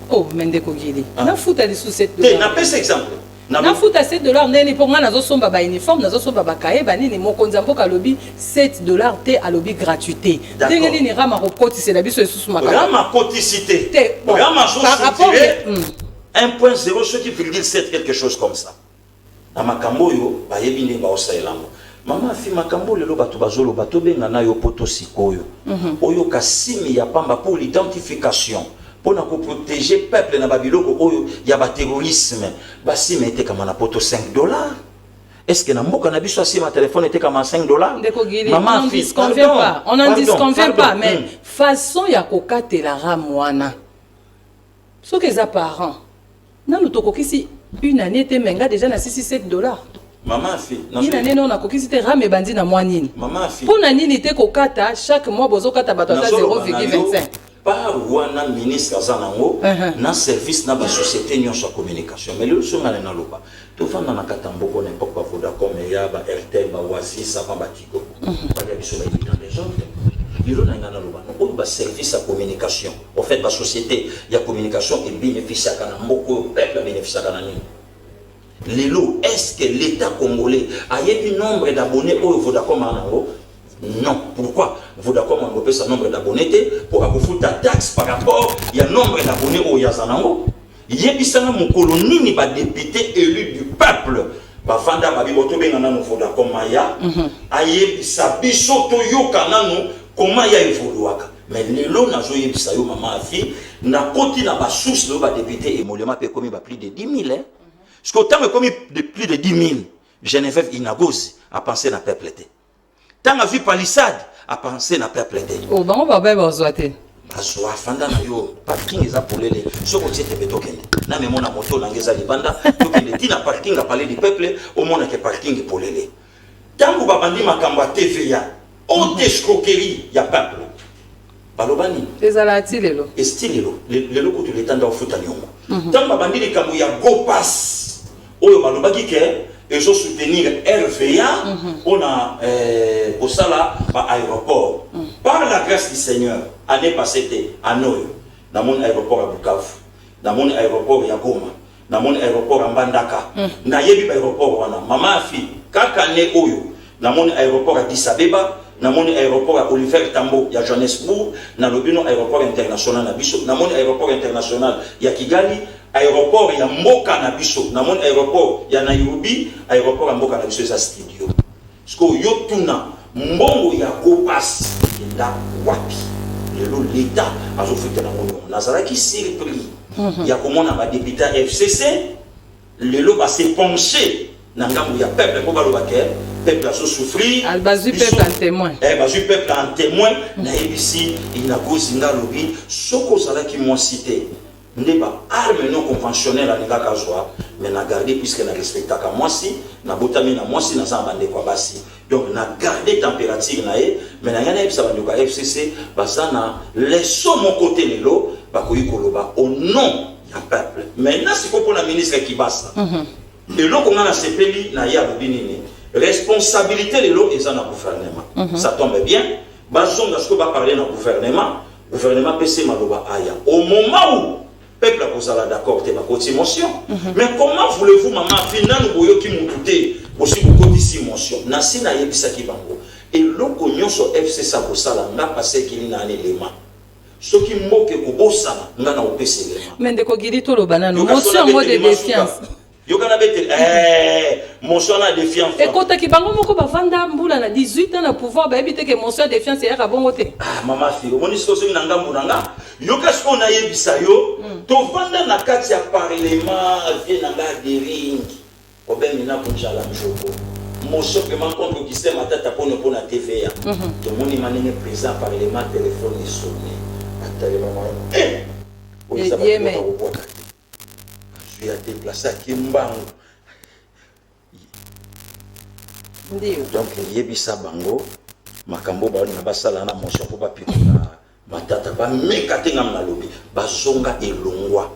oh mendeko gili na futa lisu 7 te dollars na pesa exemple na futa 7 dollars neni pour nga nazo somba ba uniforme nazo somba ba kaye ba nini mokonza mboka lobi 7 dollars te a lobi gratuité ndenge nini rama kokoti c'est la biso esusu makaka rama koticité te rama par rapport 1.0 ce qui veut dire 7 quelque chose comme ça na makambo yo ba yebi ndenge ba osayelango mama fi makambo lelo bato bazolo bato benga na yo poto sikoyo oyo kasimi ya pamba pour l'identification pour na ko protéger peuple na babiloko oyo ya ba terrorisme basime ete kama na poto 5 dollars est-ce que na mboka na biso asi ma téléphone était comme $5? Maman, on n'en disconvient pas. On n'en disconvient pas, mais façon ya kokatela ramwana. Ce que les parents, non nous toko kisi une année était menga déjà na $6-7. Maman fille, une année non na kokisi te rame bandi na moanini. Maman fille. Pour nani te kokata chaque mois bozo kata batata 0,25. Par wana ministre Zanango, na service na ba société nyonso communication. Mais le son na loba. To fanda na katamboko n'importe quoi Vodacom ya ba RTL ba Oasis ba Batiko. Ba ya biso ba dans les gens. Lilo na ngana loba. On ba service à communication. En fait ba société ya communication et bénéficiaire kana mboko peuple bénéficiaire kana nini. Lilo, est-ce que l'État congolais a eu un nombre d'abonnés au Vodacom Anango? Non. Pourquoi Vodacom a développé son nombre d'abonnés pour avoir ta taxe par rapport il y a nombre d'abonnés au Yazanango. Il y a un colonie ni pas député élu du peuple. Ba fanda ba biboto benga na Vodacom Maya. Aye bisa biso to yoka nanu comment ya évoluaka. Mais lelo na zo yebisa yo maman afi na koti na ba source de ba député émolument pe comme ba plus de 10 000 hein. Parce qu'autant comme de plus de 10 000 Geneviève Inagozi a pensé na peuple. Tant a vu Palissade a pensé na peuple. Oh, bon, on va zoater. Azwa fanda na yo parking eza polele so ko tete betokende na memo na moto na ngeza libanda tokende tina parking a parler du peuple au monde que parking polele. Tango babandi makamba TVA on escroquerie ya peuple. Balobani ezalati lelo estilelo lelo ko to letanda ofuta nyongo. Tango babandi likambo ya go pass oyo balobaki ke et je soutenir RVA, on a au Sala aéroport. Par la grâce du Seigneur, année passée, à Noyo, dans mon aéroport à Bukavu, dans mon aéroport à Goma, dans mon aéroport à Mbandaka, dans mon aéroport à Maman Fi, Kakane Oyo, dans mon aéroport à Addis Abeba, dans mon aéroport à Oliver Tambo, il y a Johannesburg, dans le aéroport international à Bissau, dans mon aéroport international, il y a Kigali. Aéroport ya Mboka na biso na mon aéroport ya Nairobi aéroport ya Mboka na biso za studio sko yo tuna mbongo ya go pass nda wapi lelo l'état azofuta na moyo nazaraki surpris ya komona ba député FCC lelo ba se pencher na ngambo ya peuple ko baloba ke peuple a souffrir albazu peuple en témoin bazu peuple en témoin na ebisi Inagozi ngalobi soko zalaki moi cité n'est pas arme non conventionnelle à l'égard joie mais n'a gardé puisque n'a respecté qu'à moi si n'a botami na moi si n'a pas bandé quoi basi donc n'a gardé température nae mais n'a rien ça bandé quoi FCC basana laissons mon côté les lots ba koyi koloba au nom ya peuple maintenant c'est pour la ministre qui bassa les lots qu'on a na sepeli na ya binini responsabilité les lots et ça na gouvernement ça tombe bien bazonga ce qu'on va parler dans gouvernement PC maloba aya au moment où peuple a posé d'accord, tu as une émotion. Mais comment voulez-vous, maman, finalement, vous avez une aussi beaucoup d'émotion. Nasi na yebisa ki bango. Et l'okonyo sur FC Sabosala n'a passé qu'il n'a un élément. Ce qui moque au bossana n'a pas opéré l'élément. Mais de quoi tout le banane, motion en mode de défiance. Yokana bete motion na défiance. Et quand tu bango moko ba vanda mbula na 18 ans na pouvoir ba éviter que motion défiance ya bongo te. Ah maman fille, on est sur ce nga mbunanga. Yoka ce qu'on a yebisa yo, to vanda na kati ya parlement vie na nga dering. Obemi na kunjala mjoko. Motion que man contre qui sait matata pour na TVA. To moni manene président parlement téléphone sonné. Atale maman. Eh. Yémen. Il a déplacé à Kimbango. Donc, il y a bisa bango, makambo ba na basala na motion pour pas piquer na matata ba mekatenga na lobi, ba zonga elongwa.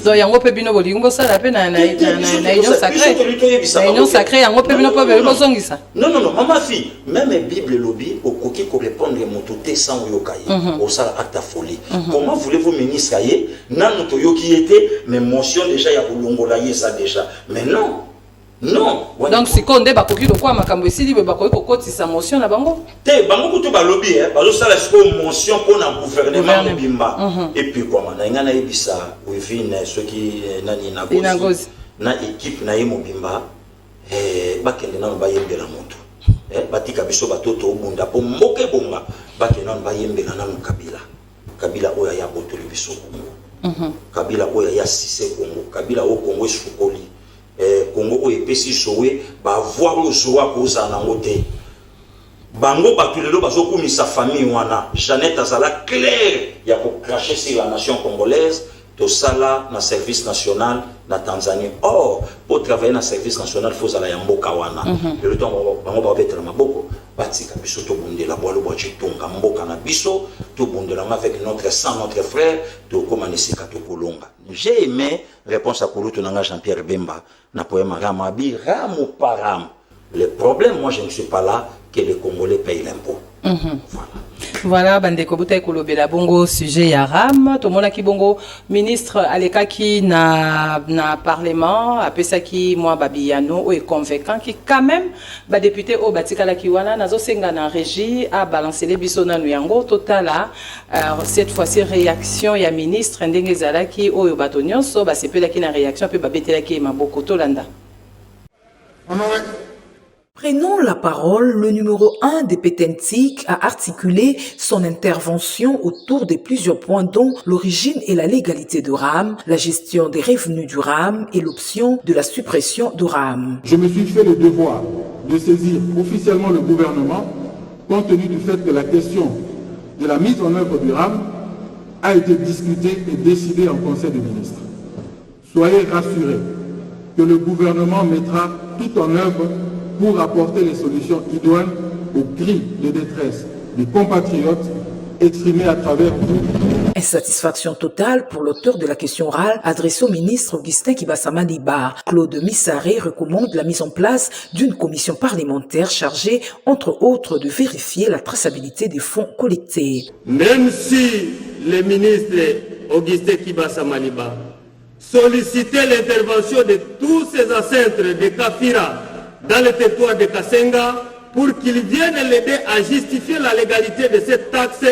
Donc yango pe bino bolingo sala pe na union sacrée. Na union sacrée yango pe bino pe bozongisa. Non, maman fille, même Bible lobby au koki ko répondre mototé sans yokaye. Au sala acte folie. Comment voulez-vous ministre aye nanu to yoki était mais motion déjà ya bolongola ye ça déjà. Mais non. Non. Donc si konde ba koki lokwa makambo esili ba koki kokotisa motion na bango. Te bango kutu ba lobby bazo sala siko motion pour na gouvernement bimba. Et puis comment na ngana ebisa within ceux qui nani na gozi na équipe na yemo bimba bakende na ba yembela moto. Batika biso batoto obunda po moke bonga bakende na ba yembela na Kabila oya ya botoli biso Congo. Kabila oya ya Sise Congo. Kabila o Congo sukoli. Congo Congo o epesi sowe ba voir le soa ko za nango te bango batulelo bazokumisa famille wana Jeannette azala claire ya ko cracher sur la nation congolaise to sala na service national na Tanzanie. Or pour travailler na service national faut ala ya mboka wana le temps bango ba betela maboko batika biso to bundela bwalo bwa chitunga mboka na biso to bundela avec notre sang notre frère to komanisika to kolonga. J'ai aimé réponse à Kouloutou Nanga Jean-Pierre Bemba na poème Ramabi Ram ou Param. Le problème, moi je ne suis pas là que les Congolais payent l'impôt. Voilà, bandeko buta kolobela bongo sujet ya ram to mona ki bongo ministre aleka ki na parlement apesa ki moi babiyano o est convaincant ki quand même ba député o batikala ki wana nazo senga na régie a balancer les biso na nuyango totala cette fois-ci réaction ya ministre ndenge zalaki o batonyo so ba sepela ki na réaction pe ba betela ki maboko to landa. Prenons la parole, le numéro 1 des Pétentique a articulé son intervention autour de plusieurs points dont l'origine et la légalité de RAM, la gestion des revenus du RAM et l'option de la suppression du RAM. Je me suis fait le devoir de saisir officiellement le gouvernement compte tenu du fait que la question de la mise en œuvre du RAM a été discutée et décidée en Conseil des ministres. Soyez rassurés que le gouvernement mettra tout en œuvre pour apporter les solutions idoines aux cris de détresse des compatriotes exprimés à travers vous. Insatisfaction totale pour l'auteur de la question orale adressée au ministre Augustin Kibasama-Liba. Claude Missaré recommande la mise en place d'une commission parlementaire chargée, entre autres, de vérifier la traçabilité des fonds collectés. Même si le ministre Augustin Kibasama-Liba sollicitait l'intervention de tous ces ancêtres de Kafira dans le territoire de Kassenga pour qu'ils viennent l'aider à justifier la légalité de cette taxe,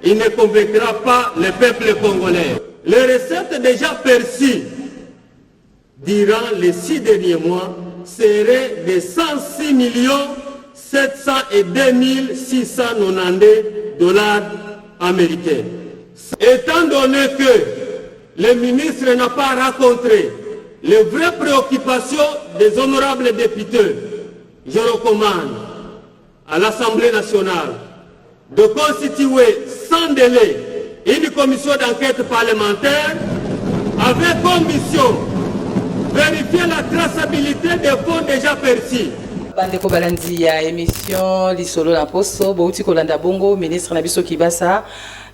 il ne convaincra pas le peuple congolais. Les recettes déjà perçues durant les 6 derniers mois seraient de 106 702 690 dollars américains. Étant donné que le ministre n'a pas rencontré les vraies préoccupations des honorables députés, je recommande à l'Assemblée nationale de constituer sans délai une commission d'enquête parlementaire avec comme mission vérifier la traçabilité des fonds déjà perçus. Bandeko balandi ya émission lisolo na poso bouti kolanda bongo ministre na biso Kibasa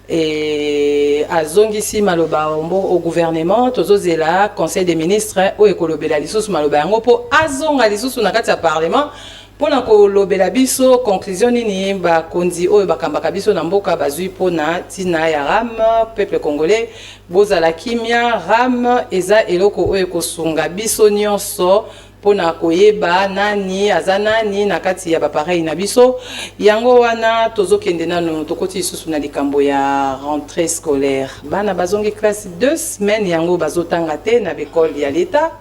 et azongisi maloba au gouvernement tozozela conseil des ministres o ekolobela lisusu maloba yango po azonga lisusu na kati ya parlement pona kolobela biso conclusion nini ba kondi oyo bakambaka biso na mboka bazui pona tina ya ram peuple congolais bozala kimia ram eza eloko oyo kosunga biso nyonso pona koyeba nani azanani na kati ya bapareil na biso yango wana tozokende nano tokoti lisusu na likambo ya rentrée scolaire bana bazongi classe 2 semaines yango bazotanga te na bekole ya l'État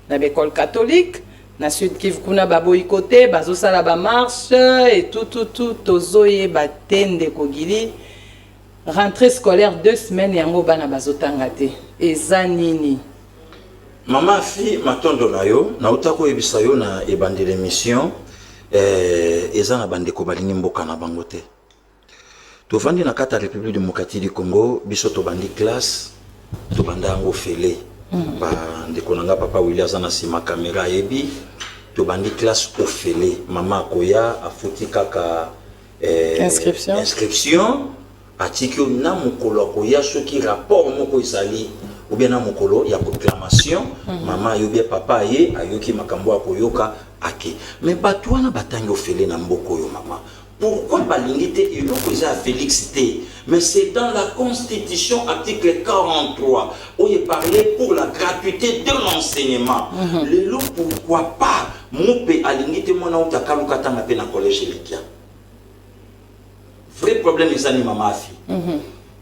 na bekole catholique na Sud Kivu kuna baboyikote bazosala ba marche et tout tozoyeba te ndeko gili rentrée scolaire 2 semaines yango bana bazotanga te eza nini. Mama fi matondo na yo na utako ebisa yo na ebandele mission eza na bandeko balingi mboka na bango te tovandi na kata République démocratique du Congo biso to bandi classe to bandango fele ba ndeko nanga papa William na sima caméra yebi to bandi classe au fele mama koya afuti kaka inscription atiki na mukolo koya soki rapport moko isali ou bien na mokolo ya proclamation mama yobia papa ye ayoki makambo akoyoka ake mais batwana batangi ofele na mboko yo mama pourquoi balingite eloko eza félicité mais c'est dans la constitution article 43 où il parlait pour la gratuité de l'enseignement lelo pourquoi pas mope alingite mona utakaluka tanga pe na collège Likia vrai problème ezani mama afi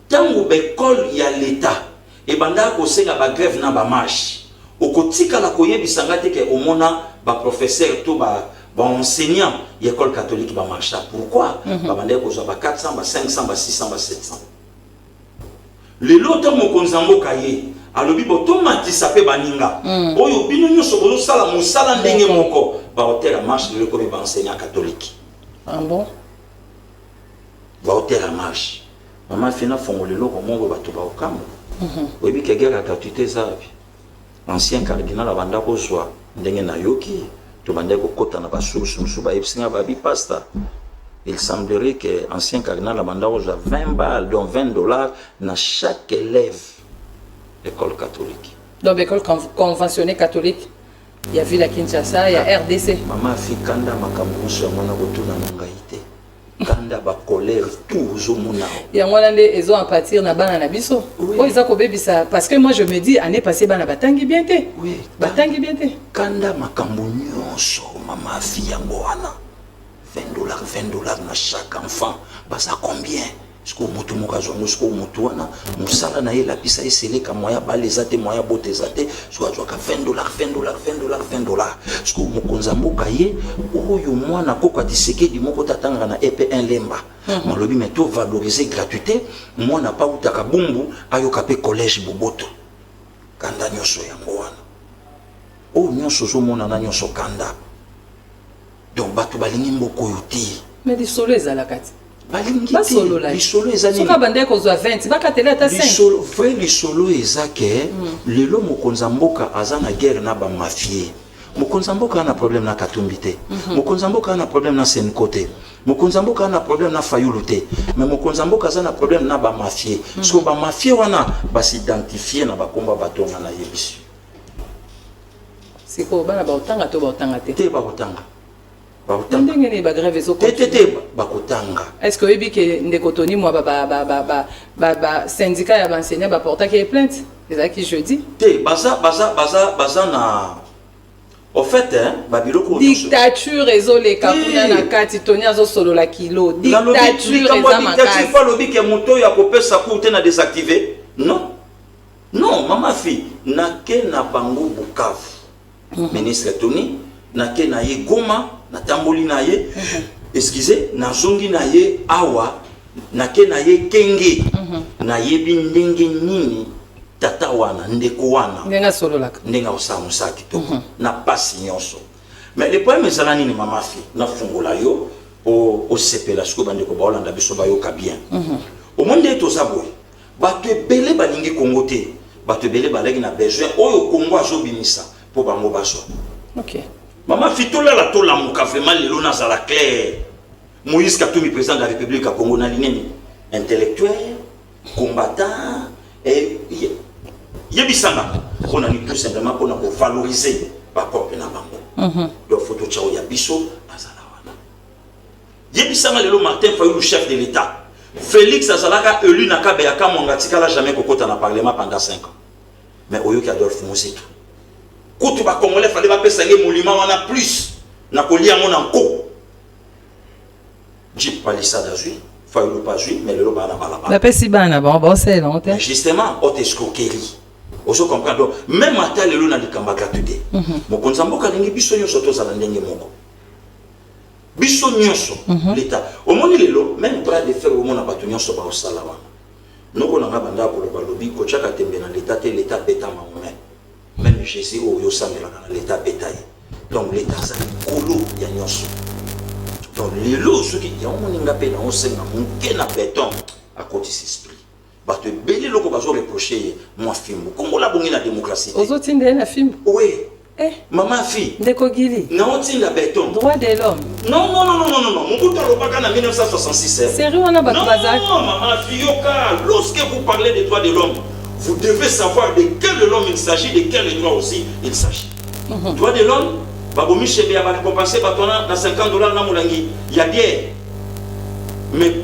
tango bekole ya l'état et banda ko senga ba grève na ba marche okotika la koyebisa ngate ke omona ba professeur to ba enseignant école catholique ba marche pourquoi ba banda ko zo ba 400 ba 500 ba 600 ba 700 le loto mo konzambo kaye alobi botomatisa pe baninga oyo bino nyonso bozosala mosala ndenge moko baotela marche lelo komi baenseignant catholique. Ah bon? Baotela marche mama fina fongola eloko moko bato baokamba oyebi ke guerre ya gratuité ezabi ancien cardinal abanda kozwa ndenge nayoki tobandaki kokota na basusu mosusu bayebisinga babi pasta. Il semblerait que ancien cardinal abanda kozwa 20 balles donc $20 na chaque élève école catholique. Donc école conventionnée catholique. Il y a Villa Kinshasa, il y a RDC. Maman fi kanda makambo nyonso ya mwana kotuna na ngai te. Kanda ba colère tout ozomona. Il y a mwana nde ezo en partir na bana na biso. Oh eza ko bebisa parce que moi je me dis année passée bana batangi bien te. Oui, batangi bien te. Kanda makambo nyonso mama fi yango wana. $20 na chaque enfant. Basa combien? Ce que mutu mokazo musko mutu wana musala na yela pisa esele ka moya balezate moya botezate so azwa ka $20 ce que mukonza mboka ye oyo mwana koko atiseke di moko tatanga na EP1 lemba malobi meto valoriser gratuité mwana pa utaka bumbu ayoka pe collège boboto kanda nyoso yango wana o nyoso zo mona na nyoso kanda donc batu balingi mboko yuti mais di solo ezala kati balingi basolo la lisolo ezali soka bande kozwa 20 bakatela ata 5 lisolo vrai lisolo ezake lelo mokonza mboka aza na guerre na ba mafie mokonza mboka na problème na Katumbi te mokonza mboka na problème na Senko te mokonza mboka na problème na Fayulu te mais mokonza mboka aza na problème na ba mafie parce que ba mafie wana basidentifier na bakomba batonga na yebisi siko bana baotanga to baotanga te baotanga ndenge ni ba grève zo bakotanga est-ce que oyebi ke ndeko Tony moi ba syndicat ya baenseignant ba portaki plainte ezaki jeudi te baza na au fait ba biloko dictature ezoleka kuna na kati Tony azo solo la kilo dictature eza makasi pas lobi ke moto ya kopesa ku te na désactiver non mama fi na ke na bango Bukavu ministre Tony na ke na ye Goma na tamboli na ye excusez na zongi na ye awa na ke na ye Kenge na ye bindenge nini tata wana ndeko wana ndenga solo laka ndenga osamusaki to na pasi nyonso mais le problème ezala nini mama fi na fungola yo o sepela siko bandeko ba Holanda biso ba yoka bien au monde to saboy bato ebele balingi Congo te bato ebele baleki na besoin oyo Congo azobimisa po bango baso OK. Maman Fitola la tola muka vraiment lelo na zala clair. Moïse Katumbi président de la République à Congo na lineni intellectuel, combattant et yebisanga on a mis tout simplement pour valoriser par peuple na bango. Donc photo chao ya biso azala wana. Yebisanga lelo Martin Fayulu chef de l'État. Félix Azalaka élu na Kabeyaka Mongatika la jamais kokota na parlement pendant 5 ans. Mais oyoki Adolphe Mouzetu. Koutou ba Congolais fallait pas pesange monument wana plus na kolia mon anko. Jeep palissa d'azui, Fayulu pas zui mais le loba na balaba. La pesi bana bon c'est non te. Justement, haute escroquerie. Ozo comprendre même ata lelo na likamba gratuité. Mokonza mboka lingi biso nyonso to za ndenge moko. Biso nyonso l'état. Au monde lelo même bras de fer au monde ba nyonso ba osala wana. Noko na banda ko ba lobi ko chaka tembe na l'état te l'état beta ma main. Même Jésus au yosamela na l'état bétail. Donc l'état ça kolo ya nyonso. Donc les lots ceux qui ont moninga pe na osenga munke na béton à côté esprit. Ba te belé loko bazo reprocher moi film. Congo la bongi na démocratie. Ozotinde na film. Oui. Eh maman fille. Ndeko Gili. Na otinga béton. Droit de l'homme. Non. Mon bouton lobaka na 1966. Sérieux on a pas bazar. Non maman fille yoka lorsque vous parlez des droits de l'homme vous devez savoir de quel homme il s'agit, de quel droit aussi il s'agit. Droit de l'homme, Babomi Chebe a récompensé dans $50 na Moulangi. Il y a bien. Mais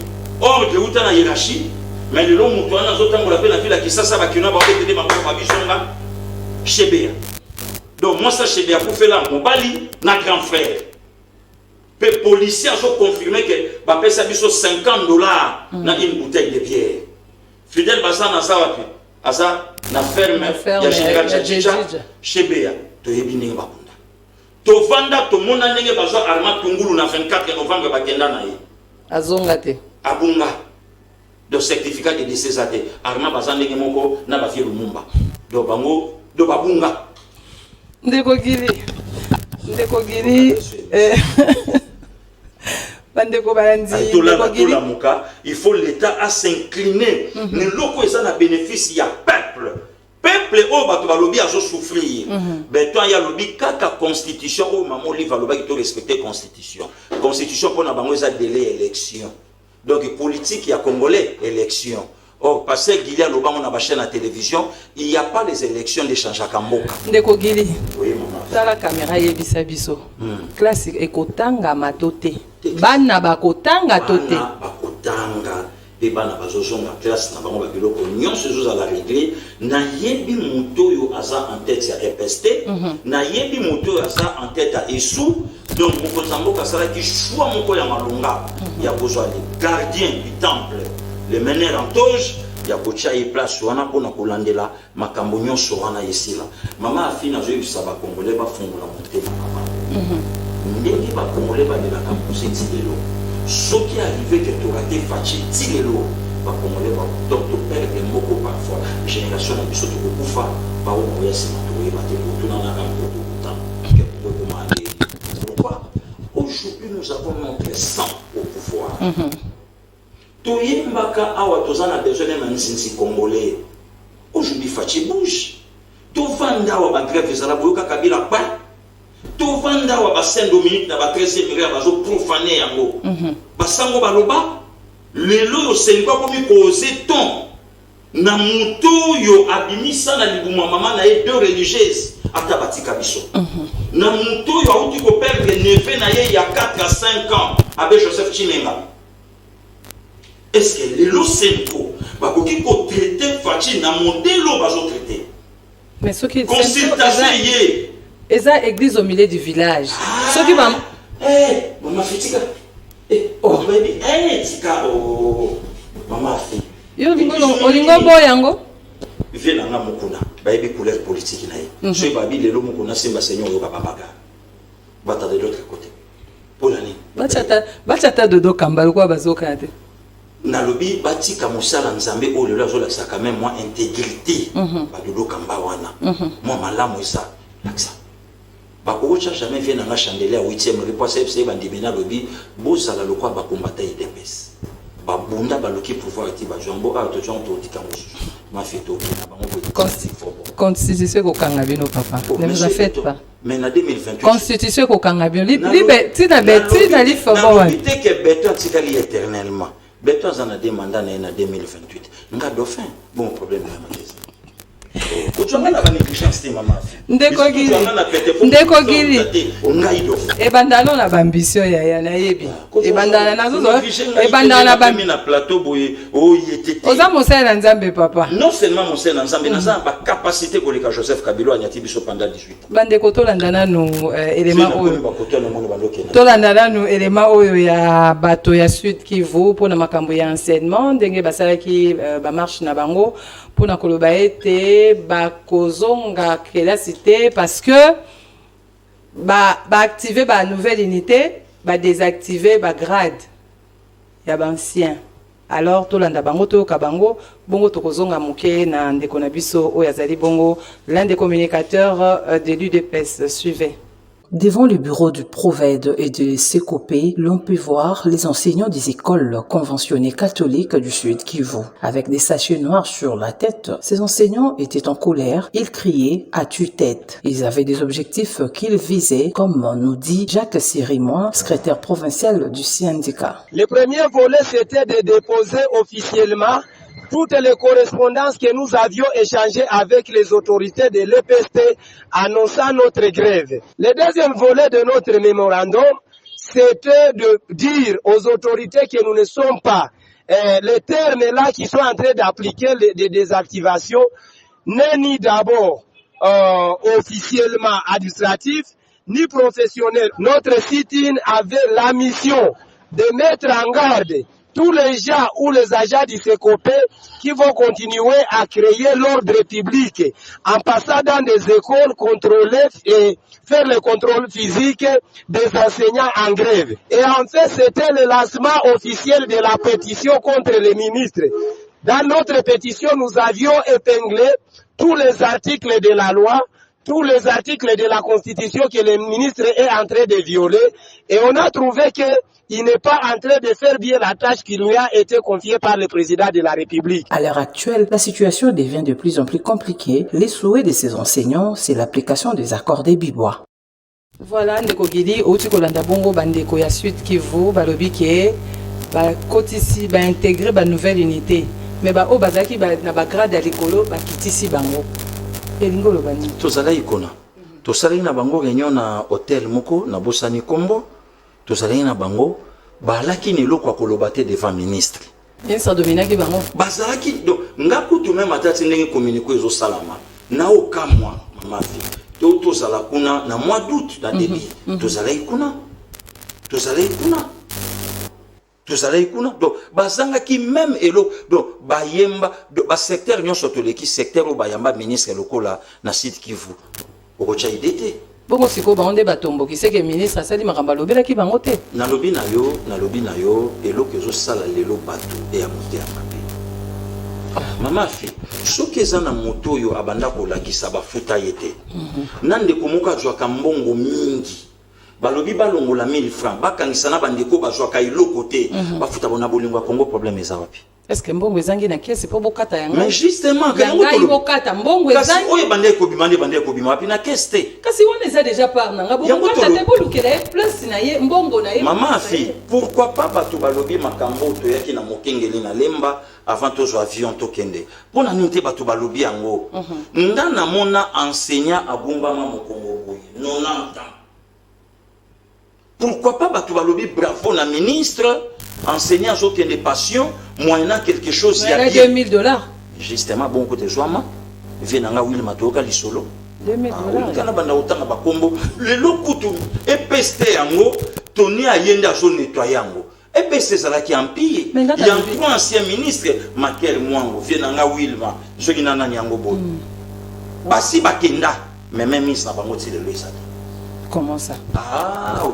hors de la hiérarchie, mais le long mouton a zotan la ville qui ça va qui n'a pas été ma bisonga Chebe. Donc moi ça Chebe pour faire là mon bali na grand frère. Les policiers ont confirmé que ba pesa biso $50 na une bouteille de bière. Fidèle Bazan na sawapi. Asa na ferme ya général Tchadja Chebea to yebi ninga bakunda to vanda to mona ndenge bazo arma tungulu na 24 novembre bakenda na ye azonga te abunga de certificat de décès ate arma bazan ndenge moko na ba fielu mumba do bango do babunga ndeko gili bandeko balandi il faut l'État à s'incliner ne loko eza na bénéfice ya peuple o bato balobi azo souffrir ben toi ya lobi kaka constitution o maman livre loba ki to respecter constitution pour na bango eza délai élection donc politique ya congolais élection. Or parce que Guilia loba on a ba chaîne à télévision il y a pas les élections de changer kamboka ndeko gili oui maman tala caméra yebisa biso classique ekotanga matote bana bakotanga tote bakotanga pe bana bazozonga classe na bango babiloko nyonso ezoza la régler na yebi moto yo aza en tête ya RPST na yebi moto yo aza en tête à Essou donc mokonzi mboka sala ki choix moko ya malonga ya kozwa les gardiens du temple les meneurs en toge ya kocha e place wana pona kolandela makambo nyonso wana yesila mama afina zo yebisa ba congolais ba fongola motema kama ndenge ba congolais ba de la campus lelo soki arrivé que tu raté fachi tilelo ba congolais ba docteur perdre moko parfois génération na biso to kufa ba o moyesi matoye ba te tuna na kampo to kuta que pour commander pourquoi aujourd'hui nous avons notre sang au pouvoir Toyembaka awa tozana besoin de mansinsi congolais. Aujourd'hui Fachi bouge. Tovanda wa ba grève ezala boyoka Kabila pa. Tovanda wa ba Saint-Dominique na ba 13e militaire bazo profaner yango. Basango baloba lelo yo selinga komi poser ton na muto yo abimisa na libuma mama na ye deux religieuses ata batika biso. Na muto yo auti ko perdre neve na ye ya 4 à 5 ans avec Joseph Chimenga. Est-ce que les losenko va qui traiter Fachi na modèle bazo traiter mais ce qui consultation eza église au milieu du village ce qui va maman fitika oh baby tika oh maman fi yo olingo boyango vient na mukuna baby couleur politique na ye so babi lelo mukuna simba seigneur yo baba baga bata de l'autre côté pour l'année bachata dodo kambalo kwa bazoka te nalobi batika mosala nzambe o lelo azola sa quand même moi intégrité ba dodo kamba wana moi malamu esa laksa ba ko jamais vient na chandelier 8e repos FC bandimena lobi bozala lokwa ba combattre IDPS ba bunda ba loki pouvoir ti ba jombo a to jonto tikango ma fito na bango constitution ko kanga bino papa ne vous en faites pas mais en 2028 constitution ko kanga bino libe ti na beti na li favo wana que beto tikali éternellement beto azana demanda na 2028 nga dauphin bon problème na mateza ndeko gili ebandalo na bambition ya nayebi ebandala nazozo ebandala na na plateau boye o yete oza mosala na nzambe papa non seulement mosala na nzambe na ba capacité ko leka Joseph Kabila anyati biso pendant 18 ans bandeko tolanda nanu élément oyo tolanda nanu élément oyo ya bato ya Sud Kivu pona makambo ya enseignement ndenge basalaki ba marche na bango pona koloba ete bakozonga cité parce que activer ba nouvelle unité ba désactiver ba grade ya ba ancien alors tolanda bango to kabango bongo tokozonga moke na ndeko na biso oyo azali bongo l'un des communicateurs de l'UDPS suivait. Devant le bureau du Provède et de Sécopé, l'on peut voir les enseignants des écoles conventionnées catholiques du Sud Kivu. Avec des sachets noirs sur la tête, ces enseignants étaient en colère. Ils criaient à tue-tête. Ils avaient des objectifs qu'ils visaient, comme nous dit Jacques Sirimois, secrétaire provincial du syndicat. Le premier volet, c'était de déposer officiellement toutes les correspondances que nous avions échangées avec les autorités de l'EPST annonçant notre grève. Le deuxième volet de notre mémorandum, c'était de dire aux autorités que nous ne sommes pas les termes là qui sont en train d'appliquer les désactivations, n'est ni d'abord officiellement administratif, ni professionnel. Notre sit-in avait la mission de mettre en garde tous les gens ou les agents du CECOPE qui vont continuer à créer l'ordre public en passant dans des écoles contrôlées et faire le contrôle physique des enseignants en grève. Et en fait, c'était le lancement officiel de la pétition contre les ministres. Dans notre pétition, nous avions épinglé tous les articles de la loi, tous les articles de la Constitution que le ministre est en train de violer, et on a trouvé qu'il n'est pas en train de faire bien la tâche qui lui a été confiée par le président de la République. À l'heure actuelle, la situation devient de plus en plus compliquée. Les souhaits de ces enseignants, c'est l'application des accords des Bibois. Voilà, ndeko Gili, outi kolanda bongo bandeko ya Sud Kivu, balobi ke ba kotisi ba intégrer ba nouvelle unité. Mais ba o bazaki ba na ba grade ya likolo ba kitisi bango. Elingo lo bani. Tozala ikona. Tozala na bango réunion na hôtel moko na Bosani Kombo. Tozala na bango balaki nelo kwa kolobate devant ministre. Ministre dominaki bango. Bazalaki do ngaku tu même atati ndenge communiquer zo salama. Na okamwa mama fi. Tozala kuna na mois d'août na début. Tozala ikuna. Tozala ikuna. Tozala ikuna. Donc bazangaki même elo donc bayemba do ba secteur nyonso toleki secteur o bayamba ministre lokola na site Kivu. Okocha idete. Bongo siko baonde batombo ki seke ministre asali makamba lobelaki bango te. Na lobi na yo elo kezo sala lelo bato e ya mote ya mabe. Mama fi soki eza na moto oyo abanda kolakisa bafuta ye te. Nande komoka zwaka mbongo mingi. Balobi balongola 1000 francs bakangisa na bandeko bazwaka iloko te. Bafuta bona bolingo ya Congo problème eza wapi? Est-ce que mbongo ezangi na kiesi po bokata yanga? Mais justement, yanga bokata mbongo ezangi. Kasi oye bandeko bimande wapi na keste. Kasi on eza déjà par nanga bokata te bolukela place na ye mbongo na ye. Maman fi, pourquoi pas bato balobi makambo to yaki na mokengeli na lemba avant tozo avion to kende. Pona ninte bato balobi yango. Ndana mona enseignant abumbama mokongo boye 90 ans. Pourquoi pas bato balobi bravo na ministre enseignant zo kende passion moyennant quelque chose il y a $2000. Justement bon côté Joama venanga Will Matoka lisolo $2000. Kana banda utanga bakombo lelo kutu EPST yango Tony ayenda zo nettoyer yango EPST zalaki empire il y a un ancien ministre Makel Mwango venanga Wilma zo kinana nyango bo basi bakenda mais même ministre na bango ti lelo isa. Comment ça?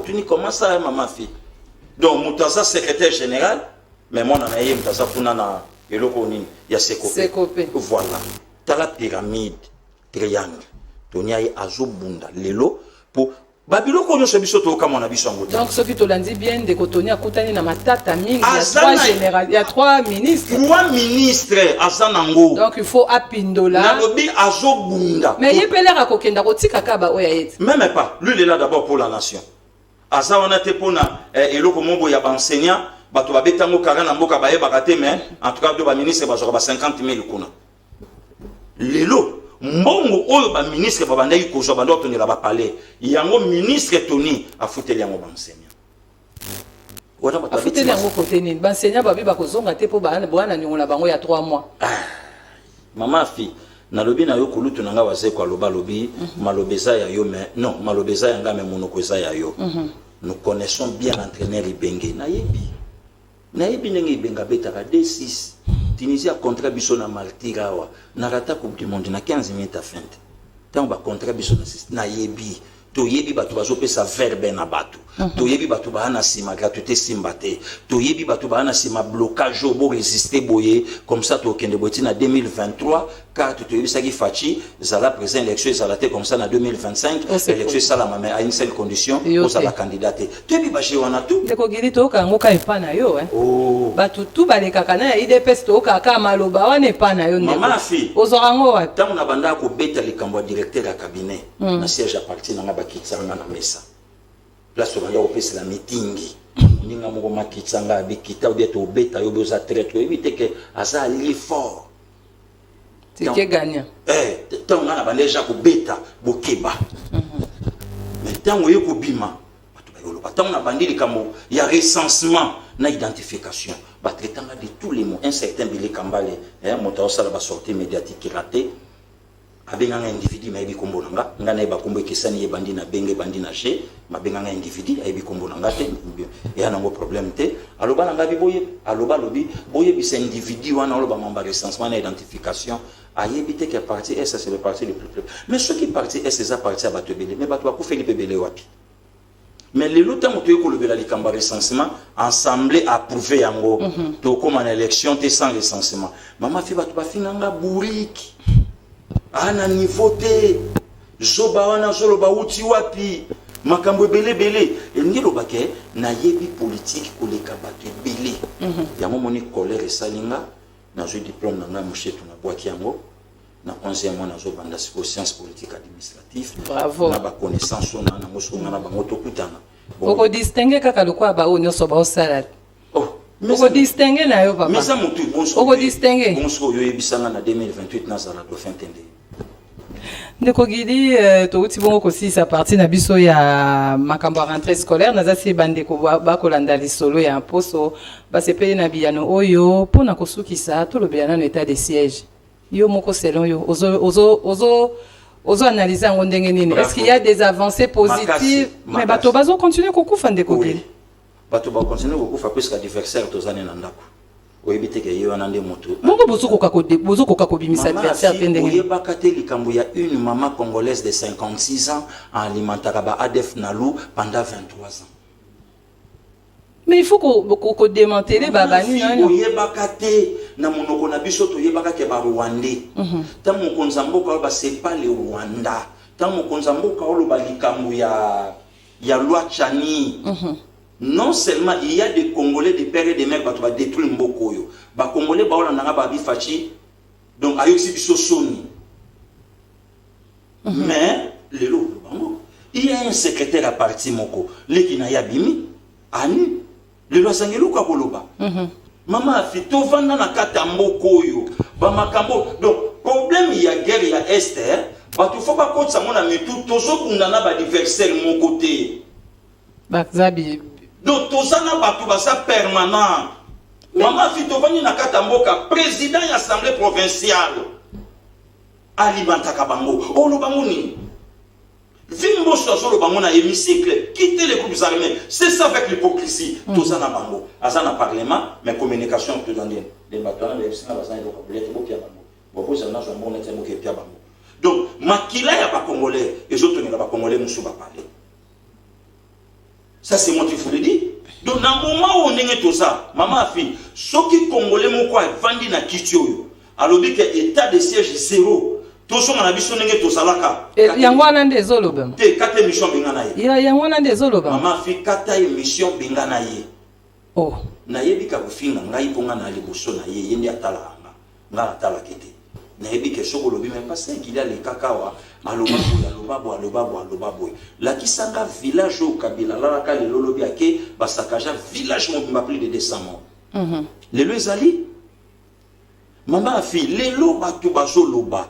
Tu comment ça maman fille? Donc Moutaza secrétaire général mais moi na yé Moutaza kuna na eloko nini ya Sekopé. Voilà. Tala pyramide triangle. Tony ay azobunda lelo pour babiloko nyo sebiso to kama na biso ngoto. Donc ce qui te l'a dit bien de Cotonia Koutani na matata mingi il y a 3 généraux, il y a 3 ministres. 3 ministres azanango. Donc il faut apindola. Na lobi azobunda. Mais il peut l'air kokenda kotika kaba oya yet. Même pas. Lui il est là d'abord pour la nation. Asa on a te pona eloko mombo ya enseignant bato babetango kara na mboka baye bakate mais en tout cas do ba ministre bazoka ba 50,000 kuna. Lelo mbongo oyo ba ministre babandaki kozwa bando tonela ba palais yango ministre Tony afuteli yango ba enseignant. Wana ba afuteli yango côté nini ba enseignant babi bakozonga te po bana nyongola bango ya 3 mois. Maman fille na lobi na yo kulutu nanga waze kwa loba lobi malobeza ya yo mais non malobeza yanga mais monoko eza ya yo. Nous connaissons bien l'entraîneur Ibenge na yebi ndenge Ibenga betaka D6 Tunisie a contrat biso na Maltirawa na rata coupe du monde na 15 minutes à fin tant ba contrat biso na yebi to yebi bato bazopesa verbe na bato to yebi bato bana sima gratuité simbate to yebi bato bana sima blocage bo résister boye comme ça to kende boti na 2023 car to yebi saki fachi zala présent élection zala te comme ça na 2025 élection sala mais à une seule condition pour la candidate to yebi ba wana tout de ko gili to ka ngoka epana yo bato tout balekaka na IDPS to ka ka maloba wana epana yo ndeko maman fille ozorango wa tant na banda ko beta le kambo directeur ya cabinet na siège à partir na bakitsanga na mesa place to banda opesa la meeting ninga moko makitsanga bikita ou bien to beta yo boza traite yo éviter que asa ali fort c'est qui gagnant tant na banda déjà ko beta bokeba mais tant yo ko bima bato ba yolo tant na bandi likambo ya recensement na identification ba traitanga de tous les mots un certain Billy Kambale moto sala ba sortie médiatique raté abenga un individu ma yebi kombo nanga ngana yeba kombo kesani yebandi na benge bandi na che mabenga un individu ayebi kombo nanga te ya nango problème te aloba nanga bi boye aloba lobi boye bi c'est individu wana aloba mamba recensement na identification ayebi te que parti S c'est le parti le plus mais ce qui parti S c'est parti à batebele mais bato ko Felipe Bele wapi mais les lots ont été le likamba recensement ensemble approuvé yango to comme en élection te sans recensement maman fi bato ba finanga bouriki ana niveau te zoba wana zoloba uti wapi makambo ebele elingi lobake nayebi politique koleka bato ebele yango moni colère esalinga nazwi diplôme na ngai moshetu na bwaki yango na 11e mois nazobanda siko science politique administrative bravo na baconnaissance ona na mosonga na bango tokutana oko distinguer kaka lokwa ba onyo so ba osala oko distinguer na yo papa mesa mutu bonso oko distinguer bonso yo yebisanga na 2028 na zala dauphin tende ndeko Gili touti bongo kosisa partie na biso ya makambo ya rentrée scolaire nazasi bandeko bakolanda lisolo ya poso basepeli na biyano oyo pona kosukisa tolobela nano état de siège yo moko selon yo ozo analyser yango ndenge nini est-ce qu'il y a des avancées positives mais bato bazo continuer kokufa ndeko Gili bato ba continuer kokufa puisque adversaire tozane na ndako oyebite ke yo anande moto bongo bozo koka kobimisa adversaire pe ndenge oyebaka te likambo ya une maman congolaise de 56 ans alimentaka ba ADF Nalu pendant 23 ans. Mais il faut qu'on démantèle babani nani oyebaka te na monoko na biso toyebaka ke ba Rwandais ta mokonza mboka ba c'est pas le Rwanda ta mokonza mboka oloba likambo ya loi Chani non seulement il y a des Congolais, des pères et des mères qui vont détruire Mbokoyo. Les Congolais vont aller Fachi. Donc, mais, il y a un secrétaire à partir Moko. Le qui n'a pas bimi, Anu. Le loi Sangelo Kakoloba. Maman a fait tout vendre na kata Mbokoyo. Donc, problème, il y a guerre, il y a Esther. Il ne faut pas que ça mon ami tout. Tout ce qu'on a d'adversaire mon côté. Bakzabi. Donc, tout ça n'a pas tout ça permanent. Maman Fitovani na Katamboka, président de l'Assemblée provinciale. Alimenta Kabango. Oh, le Bangouni. Vimbo sur le Bango na hémicycle. Quittez les groupes armés. C'est ça avec l'hypocrisie. Tout ça n'a pas Bango. Azana parlement, mais communication tout dans les bâtons, les FCA, les vocabulaires, les Bokia Bango. Beaucoup ça n'a jamais été Bokia Bango. Donc, Makila ya pas Congolais. Et les autres n'ont pas Congolais, nous sommes pas parler. Ça, c'est moi qui vous le dis. Donc, dans le moment où on est tout ça, maman fille, ceux qui Congolais m'ont quoi, vendent na kitio. Alors, dit que l'état de siège zéro. Tout ça, on a vu son tout ça là. Il y a un des olobem. T'es 4 émissions binganaye. Il y a un des olobem. Maman fille, 4 émissions binganaye. Oh. Nayebi ka kufinga ngai ponga na liboso na ye yende atala anga. Nga atala kete. Nayebi ke soko lobi même pas c'est qu'il y a les kakawa. Alobabo. La Kisanga village au Kabila, la Kale Lolobi Ake, Basakaja village m'a plus de 200 morts. Les Lezali, maman a fait les loba to bazo loba.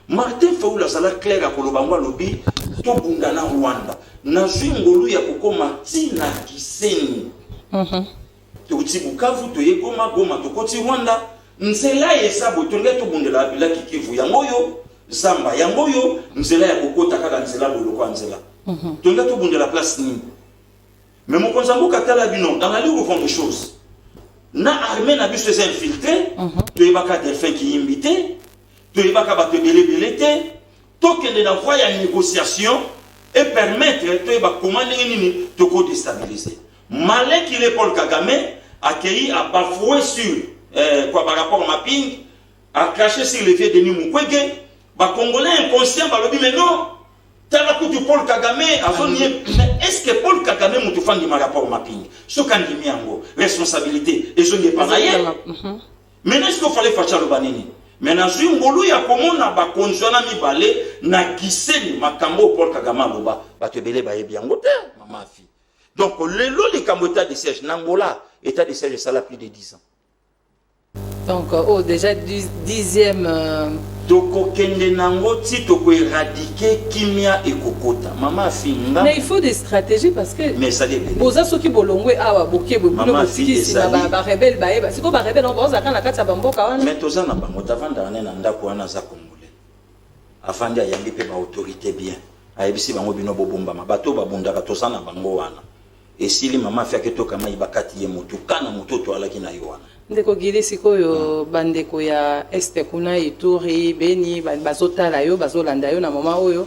Martin Faoula Zala clair à Kolobangwa Lobi, to Bundana Rwanda. Nazui ngolu ya kokoma tina kiseni. Tuti Bukavu to yekoma goma to koti Rwanda. Nzela yesa botonga to bundela bila kikivu ya moyo. Zamba yangoyo nzela ya kokota kaka nzela boloko nzela tonga to bundela place ni mais mon konzambo katala bino dans la ligue font des choses na armée na biso s'est infiltré to yebaka delphin qui invité to yebaka ba te belete to kende na voie ya négociation et permettre to yeba comment nini to ko déstabiliser malin qui le Paul Kagame accueilli à bafouer sur quoi par rapport à mapping a craché sur les vieux Denis Mukwege. Les Congolais inconscients balobi mais non tala kutu Paul Kagame mais est-ce que Paul Kagame mutu fandi ma rapport mapping ce kandi miango responsabilité et je n'ai pas naïe mais est-ce qu'il fallait faire le banini mais na zui ngolu ya komona ba konjona mi balé na kiseni makambo Paul Kagame loba ba te belé ba yebiango te maman fi donc le lo les kamota de siège n'Angola état de siège ça l'a plus de 10 ans. Donc, déjà 10e. Toko kende nango ti toko éradiquer kimia et kokota. Maman finga. Mais il faut des stratégies parce que. Mais ça dépend. Boza soki bolongwe awa boké bobulo bofiki si ba rebelle ba siko ba rebelle on boza kana kati ya bamboka wana. Mais toza na bango tavanda na ndako wana za Congolais. Afandi ayambi pe ba autorité bien. Ayebisi bango bino bobomba mabato babundaka toza na bango wana. Et si les mamans fait que to kama ibakati ye mutu kana mutoto alaki na yo wana. Ndeko Gili sikoyo bandeko ya este kuna Ituri Beni bazotala yo bazolanda yo na mama oyo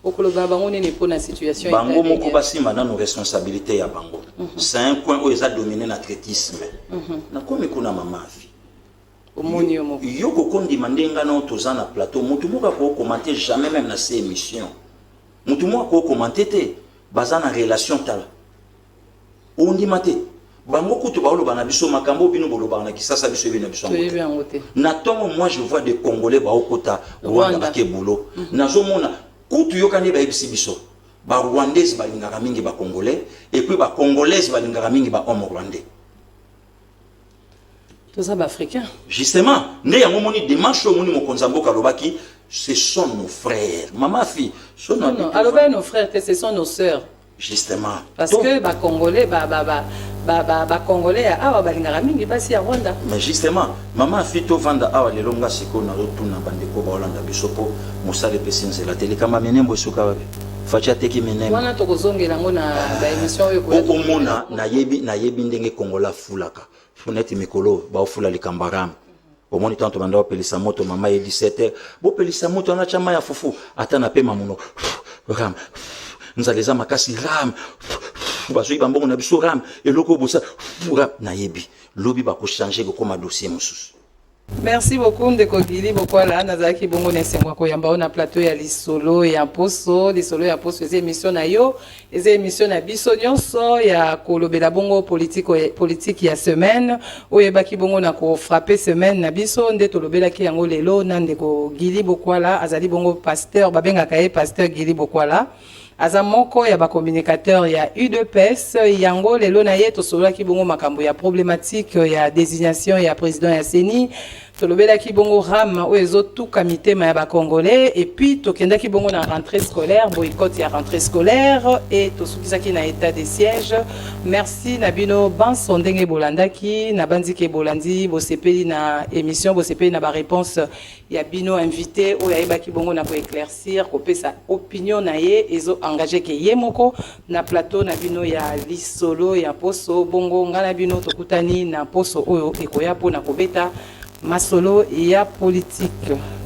okoloba bango nini pona situation bango moko basimba na nos responsabilités ya bango c'est un coin où ils a dominé notre traitisme na komi kuna mama afi omoni yo moko yo kokondima ndenga na toza na plateau mutu moko ko commenter jamais même na ces émissions mutu moko ko commenter te baza na relation tala ondima te bango kutu baolo bana biso makambo bino boloba na kisasa biso bino biso na tongo moi je vois des Congolais baokota Rwanda bake boulot nazomona kutu yokani ba ebisi biso ba Rwandais balingaka mingi ba Congolais et puis ba Congolaises balingaka mingi ba homme rwandais. Tout ça, africain. Justement, moni démarche moni mokonzamboka lobaki, ce sont nos frères. Maman fille, ce sont nos frères, ce sont nos sœurs. Justement. Parce que ba Congolais, Congolais awa balingaka mingi basi ya Rwanda. Mais justement, maman fille to vanda awa le longa siko na rotuna bandeko ba Holanda bisopo musale pesenze la télé kama menembo suka wabe. Facha teki menembo. Wana to kozongela ngona ba émission yo ko. Omona na yebi ndenge Kongola fulaka. Funeti mikolo ba ofula likambaram omoni tanto banda opelisa moto mama ye 17h bo pelisa moto na chama ya fufu ata na pema muno ram nzaleza makasi ram bazo ibambongo na biso ram eloko bosa ram na yebi lobi ba ko changer ko koma dossier mususu. Merci beaucoup Ndeko Gili Bokwala nazaki bongo nesengwa ko yamba na plateau ya lisolo ya poso les émissions na yo les émissions na biso nyonso ya kolobela bongo politique ya semaine oyebaki bongo na ko frapper semaine na biso nde tolobela ki yango lelo na Ndeko Gili Bokwala azali bongo pasteur babenga kaye pasteur Gili Bokwala aza moko ya ba communicateur ya UDPS yango lelo na ye tosolola ki bongo makambo ya problématique ya désignation ya président ya CENI tolobela ki bongo ram oezo tout comité ma ba congolais et puis tokenda ki bongo na rentrée scolaire boycott ya rentrée scolaire et tosukisa ki na état de siège. Merci Nabino Banso ndenge bolandaki na bandiki bolandi bo sepeli na émission bo sepeli na ba réponse ya bino invité o ya ki bongo na ko éclaircir ko pesa opinion na ye ezo engagé ke yemoko na plateau na bino ya lisolo ya poso bongo ngana bino tokutani na poso oyo ekoya po na kobeta masolo ya politique.